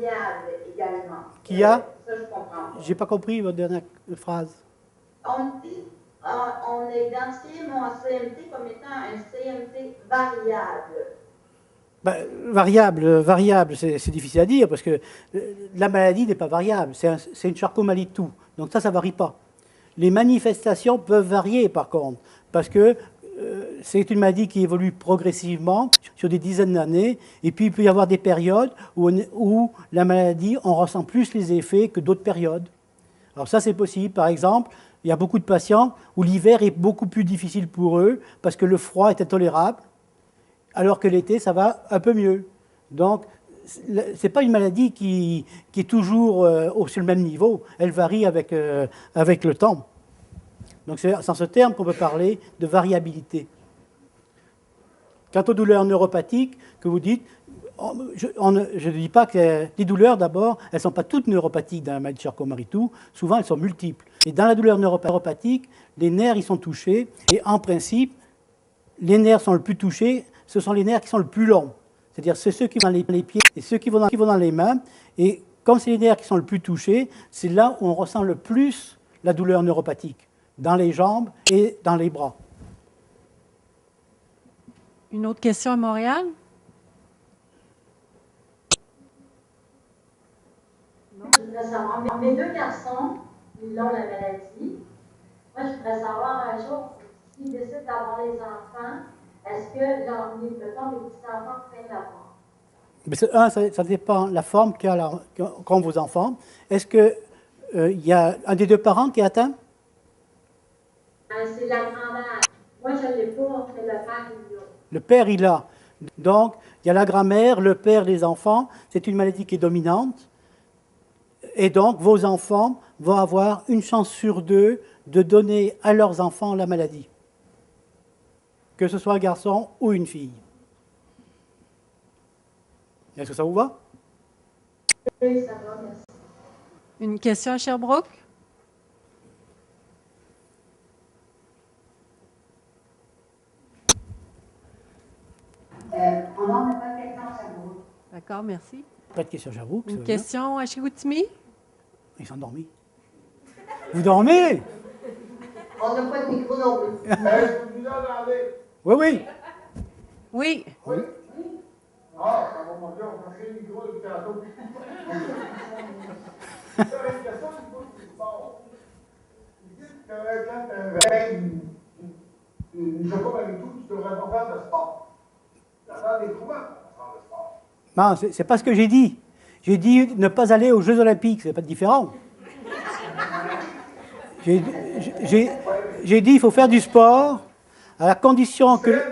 variable également. Qui a? Ça, je comprends. J'ai pas compris votre dernière phrase. On dit, on a identifié mon CMT comme étant un CMT variable. Ben, variable, c'est difficile à dire parce que la maladie n'est pas variable. C'est une charcomalie de tout. Donc ça varie pas. Les manifestations peuvent varier par contre parce que c'est une maladie qui évolue progressivement sur des dizaines d'années. Et puis il peut y avoir des périodes où la maladie, on ressent plus les effets que d'autres périodes. Alors ça, c'est possible. Par exemple, il y a beaucoup de patients où l'hiver est beaucoup plus difficile pour eux parce que le froid est intolérable, alors que l'été, ça va un peu mieux. Donc, ce n'est pas une maladie qui est toujours sur le même niveau. Elle varie avec le temps. Donc, c'est en ce terme qu'on peut parler de variabilité. Quant aux douleurs neuropathiques que vous dites, je ne dis pas que les douleurs, d'abord, elles ne sont pas toutes neuropathiques dans la maladie de Charcot-Marie-Tooth. Souvent, elles sont multiples. Et dans la douleur neuropathique, les nerfs, ils sont touchés. Et en principe, les nerfs sont le plus touchés, ce sont les nerfs qui sont le plus longs. C'est-à-dire, c'est ceux qui vont dans les pieds et ceux qui vont dans les mains. Et comme c'est les nerfs qui sont le plus touchés, c'est là où on ressent le plus la douleur neuropathique, dans les jambes et dans les bras. Une autre question à Montréal? Je voudrais savoir, mes deux garçons, ils ont la maladie. Moi, je voudrais savoir un jour, s'ils décident d'avoir les enfants, est-ce que mettons, les petits-enfants prennent la forme? Ça dépend de la forme qu'ont vos enfants. Est-ce qu'il y a un des deux parents qui est atteint? C'est la grand-mère. Moi, je ne l'ai pas, mais le père, il l'a. Le père, il l'a. Donc, il y a la grand-mère, le père des enfants. C'est une maladie qui est dominante. Et donc, vos enfants vont avoir une chance sur deux de donner à leurs enfants la maladie. Que ce soit un garçon ou une fille. Est-ce que ça vous va? Oui, ça va, merci. Une question à Sherbrooke? On n'en a pas de question à Sherbrooke. D'accord, merci. Pas de question, j'avoue. Une question à Chicoutimi? Ils sont dormis. Vous dormez? On n'a pas de micro non plus. Oui, oui. Oui. Oui. Ah, ça va monter, on va passer le micro depuis tantôt. C'est une question qui pose du sport. Vous dites que quand tu as une Jacob avec tout, tu devrais pas faire de sport. Tu vas faire des trous pour faire de sport. Non, c'est pas ce que j'ai dit. J'ai dit ne pas aller aux Jeux Olympiques, c'est pas différent. J'ai j'ai dit il faut faire du sport à la condition que...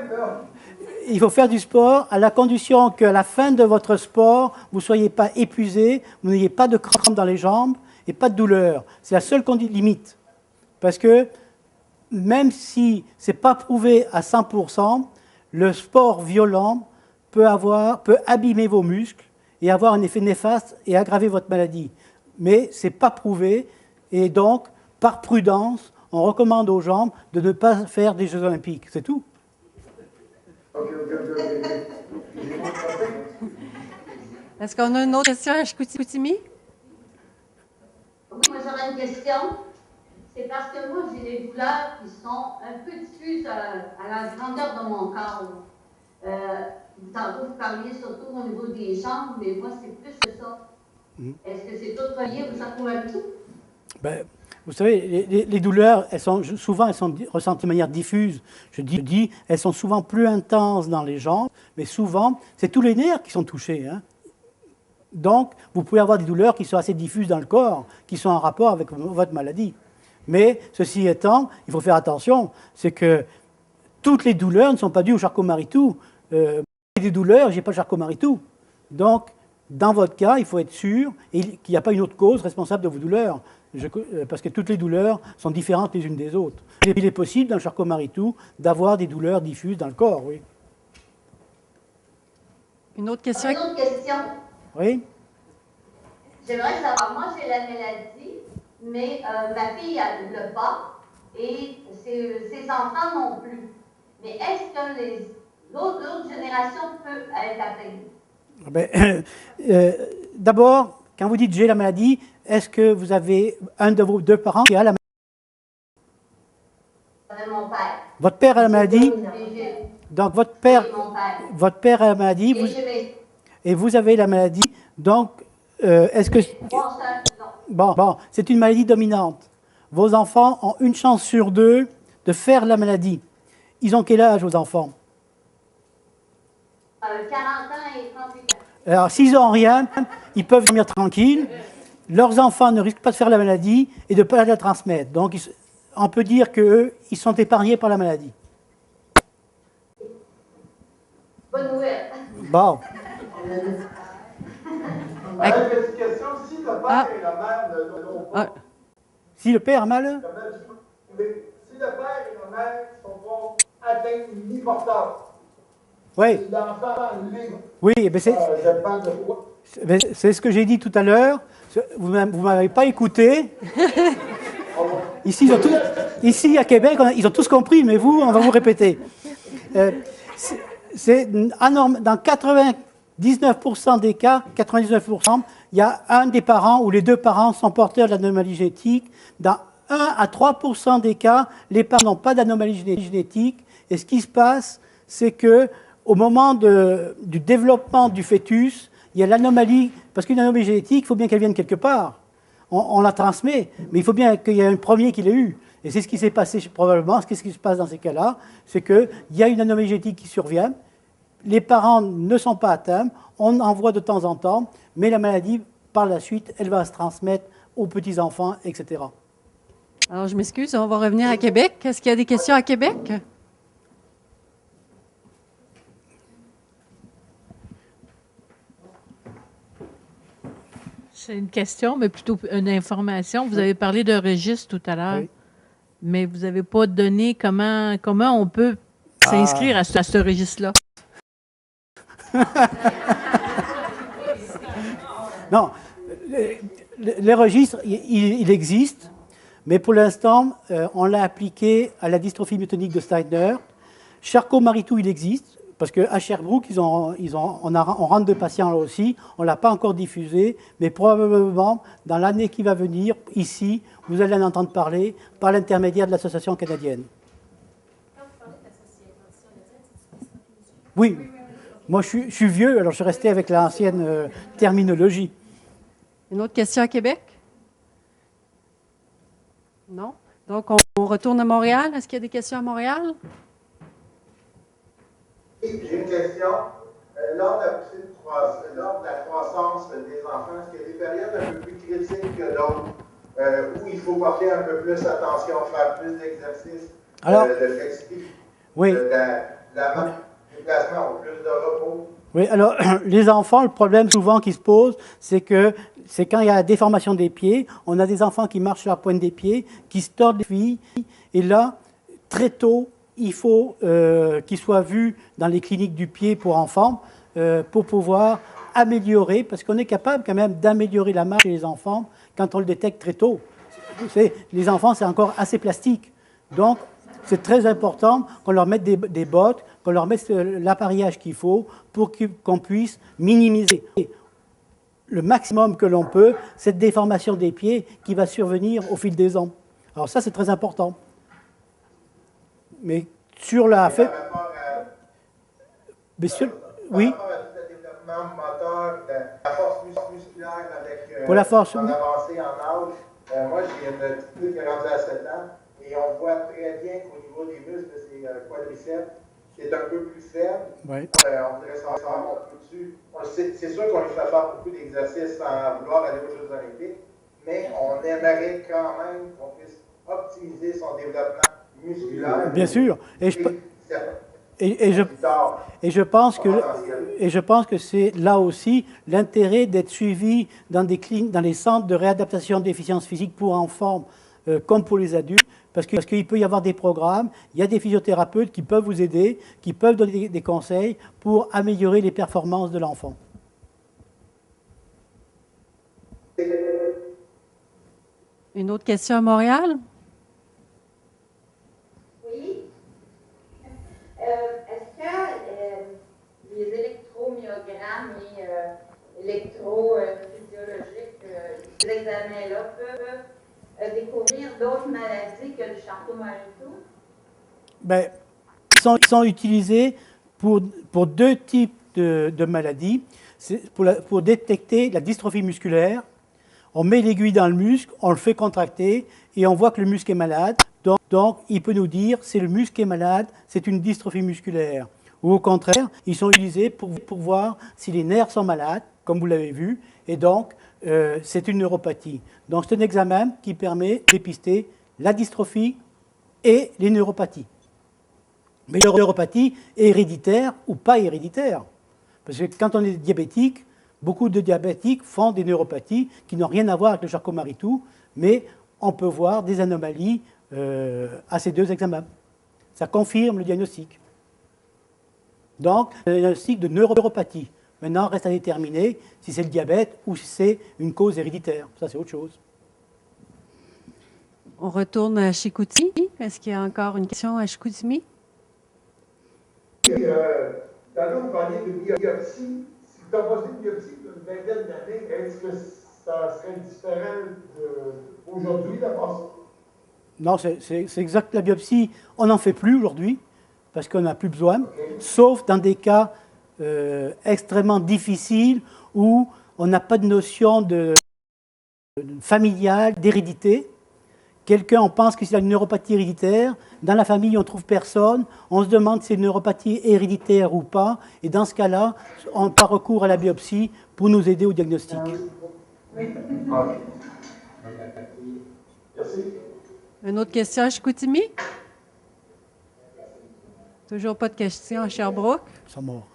Il faut faire du sport à la condition qu'à la fin de votre sport, vous ne soyez pas épuisé, vous n'ayez pas de crampes dans les jambes et pas de douleur. C'est la seule limite. Parce que même si ce n'est pas prouvé à 100%, le sport violent peut abîmer vos muscles et avoir un effet néfaste et aggraver votre maladie. Mais ce n'est pas prouvé et donc, par prudence, on recommande aux gens de ne pas faire des Jeux Olympiques. C'est tout. Ok. Est-ce qu'on a une autre question à Chicoutimi? Oui, moi j'aurais une question. C'est parce que moi j'ai des douleurs qui sont un peu diffuses à la grandeur de mon corps. Tantôt vous parliez surtout au niveau des jambes, mais moi c'est plus que ça. Est-ce que c'est tout relié au Charcot-Marie-Too? Ben, vous savez, les douleurs, elles sont ressenties de manière diffuse. Je dis, elles sont souvent plus intenses dans les jambes, mais souvent, c'est tous les nerfs qui sont touchés. Hein. Donc, vous pouvez avoir des douleurs qui sont assez diffuses dans le corps, qui sont en rapport avec votre maladie. Mais, ceci étant, il faut faire attention, c'est que toutes les douleurs ne sont pas dues au Charcot-Marie-Too. J'ai des douleurs, je n'ai pas le Charcot-Marie-Too. Donc, dans votre cas, il faut être sûr qu'il n'y a pas une autre cause responsable de vos douleurs. Parce que toutes les douleurs sont différentes les unes des autres. Il est possible, dans le Charcot-Marie-Too, d'avoir des douleurs diffuses dans le corps, oui. Une autre question? Une autre question. Oui? J'aimerais savoir, moi j'ai la maladie, mais ma fille elle ne l'a pas et ses enfants non plus. Mais est-ce que l'autre génération peut être atteinte? Ben, d'abord, quand vous dites j'ai la maladie, est-ce que vous avez un de vos deux parents qui a la maladie? Mon père. Votre père a la maladie? Donc votre père a la maladie et vous avez la maladie. Donc, est-ce que... Bon, c'est une maladie dominante. Vos enfants ont une chance sur deux de faire la maladie. Ils ont quel âge, vos enfants? 40 ans et 38 ans. Alors, s'ils n'ont rien, ils peuvent dormir tranquilles. Leurs enfants ne risquent pas de faire la maladie et de ne pas la transmettre. Donc, on peut dire qu'eux, ils sont épargnés par la maladie. Bonne nouvelle. Bon. Alors, petite question, si le père et la mère ne l'ont pas, Si le père a mal, si le père et la mère ne sont pas atteints ni porteurs, oui, l'enfant libre, oui, ben dépend de quoi? c'est ce que j'ai dit tout à l'heure. Vous ne m'avez pas écouté. Ici, ici, à Québec, ils ont tous compris, mais vous, on va vous répéter. Dans 99% des cas, 99%, il y a un des parents ou les deux parents sont porteurs de l'anomalie génétique. Dans 1 à 3% des cas, les parents n'ont pas d'anomalie génétique. Et ce qui se passe, c'est que au moment du développement du fœtus, il y a l'anomalie, parce qu'une anomalie génétique, il faut bien qu'elle vienne quelque part. On la transmet, mais il faut bien qu'il y ait un premier qui l'ait eu. Et c'est ce qui s'est passé probablement. Qu'est-ce qui se passe dans ces cas-là? C'est qu'il y a une anomalie génétique qui survient, les parents ne sont pas atteints, on en voit de temps en temps, mais la maladie, par la suite, elle va se transmettre aux petits-enfants, etc. Alors, je m'excuse, on va revenir à Québec. Est-ce qu'il y a des questions à Québec? C'est une question, mais plutôt une information. Vous avez parlé de registre tout à l'heure, Oui. mais vous n'avez pas donné comment on peut s'inscrire à ce registre-là. Non, les registres, il existe, mais pour l'instant, on l'a appliqué à la dystrophie myotonique de Steiner. Charcot-Marie-Too, il existe, parce qu'à Sherbrooke, on rentre de patients là aussi. On ne l'a pas encore diffusé, mais probablement, dans l'année qui va venir, ici, vous allez en entendre parler par l'intermédiaire de l'association canadienne. Oui, moi je suis vieux, alors je suis resté avec l'ancienne terminologie. Une autre question à Québec? Non? Donc, on retourne à Montréal. Est-ce qu'il y a des questions à Montréal? J'ai une question. Lors de la croissance des enfants, est-ce qu'il y a des périodes un peu plus critiques que d'autres où il faut porter un peu plus attention, faire plus d'exercices, Alors, de flexibilité, oui. de déplacement, plus de repos. Oui, alors les enfants, le problème souvent qui se pose, c'est quand il y a la déformation des pieds, on a des enfants qui marchent sur la pointe des pieds, qui se tordent les chevilles, et là, très tôt, il faut qu'ils soient vus dans les cliniques du pied pour enfants pour pouvoir améliorer, parce qu'on est capable quand même d'améliorer la marche chez les enfants quand on le détecte très tôt. Les enfants, c'est encore assez plastique. Donc, c'est très important qu'on leur mette des bottes, qu'on leur mette l'appareillage qu'il faut pour qu'on puisse minimiser le maximum que l'on peut cette déformation des pieds qui va survenir au fil des ans. Alors ça, c'est très important. Mais sur la... Par rapport oui. Par rapport à tout le développement moteur, la force musculaire avec Pour la force. en avancée en âge, moi j'ai une petite fille qui est rendue à 7 ans et on voit très bien qu'au niveau des muscles de ses quadriceps, c'est un peu plus faible. Oui. On dirait ça un peu dessus. C'est sûr qu'on lui fait faire beaucoup d'exercices sans vouloir aller aux Jeux Olympiques, mais on aimerait quand même qu'on puisse optimiser son développement musculaire. Bien sûr. Et je pense que c'est là aussi l'intérêt d'être suivi dans les centres de réadaptation de déficiences physiques pour enfants comme pour les adultes, parce qu'il peut y avoir des programmes, il y a des physiothérapeutes qui peuvent vous aider, qui peuvent donner des conseils pour améliorer les performances de l'enfant. Une autre question à Montréal? Oui. Est-ce que les électromyogrammes et électrophysiologiques, ces examens-là peuvent découvrir d'autres maladies que le Charcot-Marie-Tooth? Ben, ils sont utilisés pour deux types de maladies. C'est pour détecter la dystrophie musculaire. On met l'aiguille dans le muscle, on le fait contracter et on voit que le muscle est malade. Donc il peut nous dire c'est le muscle qui est malade, c'est une dystrophie musculaire. Ou au contraire, ils sont utilisés pour voir si les nerfs sont malades, comme vous l'avez vu, et donc c'est une neuropathie. Donc c'est un examen qui permet de dépister la dystrophie et les neuropathies. Mais la neuropathie est héréditaire ou pas héréditaire. Parce que quand on est diabétique, beaucoup de diabétiques font des neuropathies qui n'ont rien à voir avec le Charcot-Marie-Tooth, mais on peut voir des anomalies à ces deux examens. Ça confirme le diagnostic. Donc, le diagnostic de neuropathie. Maintenant, reste à déterminer si c'est le diabète ou si c'est une cause héréditaire. Ça, c'est autre chose. On retourne à Chicoutimi. Est-ce qu'il y a encore une question à Chicoutimi? Tantôt, vous parliez de biopsie. Si tu as passé une biopsie d'une vingtaine d'années, est-ce que ça serait différent d'aujourd'hui d'avoir ça? Non, c'est exact. La biopsie, on n'en fait plus aujourd'hui parce qu'on n'a plus besoin, sauf dans des cas extrêmement difficiles où on n'a pas de notion familiale, d'hérédité. Quelqu'un, on pense que c'est une neuropathie héréditaire. Dans la famille, on ne trouve personne. On se demande si c'est une neuropathie héréditaire ou pas. Et dans ce cas-là, on part recours à la biopsie pour nous aider au diagnostic. Une autre question à Chicoutimi? Toujours pas de question à Sherbrooke? Ils sont morts.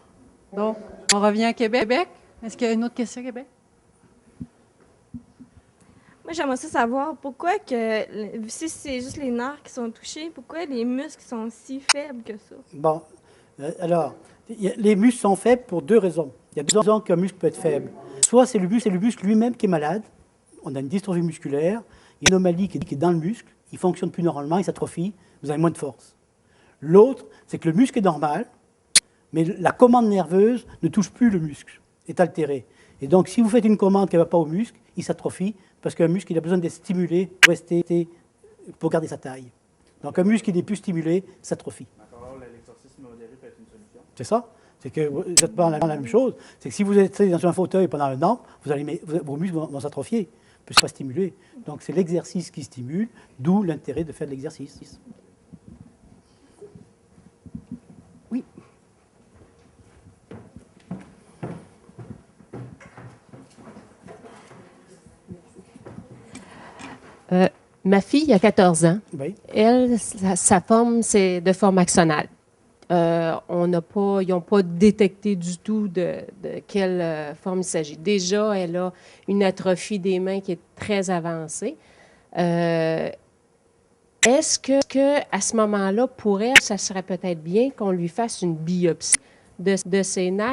Donc, on revient à Québec. Est-ce qu'il y a une autre question à Québec? Moi, j'aimerais ça savoir pourquoi si c'est juste les nerfs qui sont touchés, pourquoi les muscles sont si faibles que ça? Bon, alors, les muscles sont faibles pour deux raisons. Il y a deux raisons qu'un muscle peut être faible. Soit c'est le muscle lui-même qui est malade, on a une dystrophie musculaire, il y a une anomalie qui est dans le muscle, il ne fonctionne plus normalement, il s'atrophie, vous avez moins de force. L'autre, c'est que le muscle est normal, mais la commande nerveuse ne touche plus le muscle, est altérée. Et donc, si vous faites une commande qui ne va pas au muscle, il s'atrophie, parce qu'un muscle, il a besoin d'être stimulé pour garder sa taille. Donc, un muscle qui n'est plus stimulé s'atrophie. L'exercice modéré peut être une solution. C'est ça. C'est que vous n'êtes pas dans la même chose. C'est que si vous êtes dans un fauteuil pendant un an, vos muscles vont s'atrophier, ne peuvent pas stimuler. Donc, c'est l'exercice qui stimule, d'où l'intérêt de faire de l'exercice. Oui. Ma fille a 14 ans. Oui. Elle, sa forme, c'est de forme axonale. Ils n'ont pas détecté du tout de quelle forme il s'agit. Déjà, elle a une atrophie des mains qui est très avancée. Est-ce que à ce moment-là, pour elle, ça serait peut-être bien qu'on lui fasse une biopsie de ses nerfs?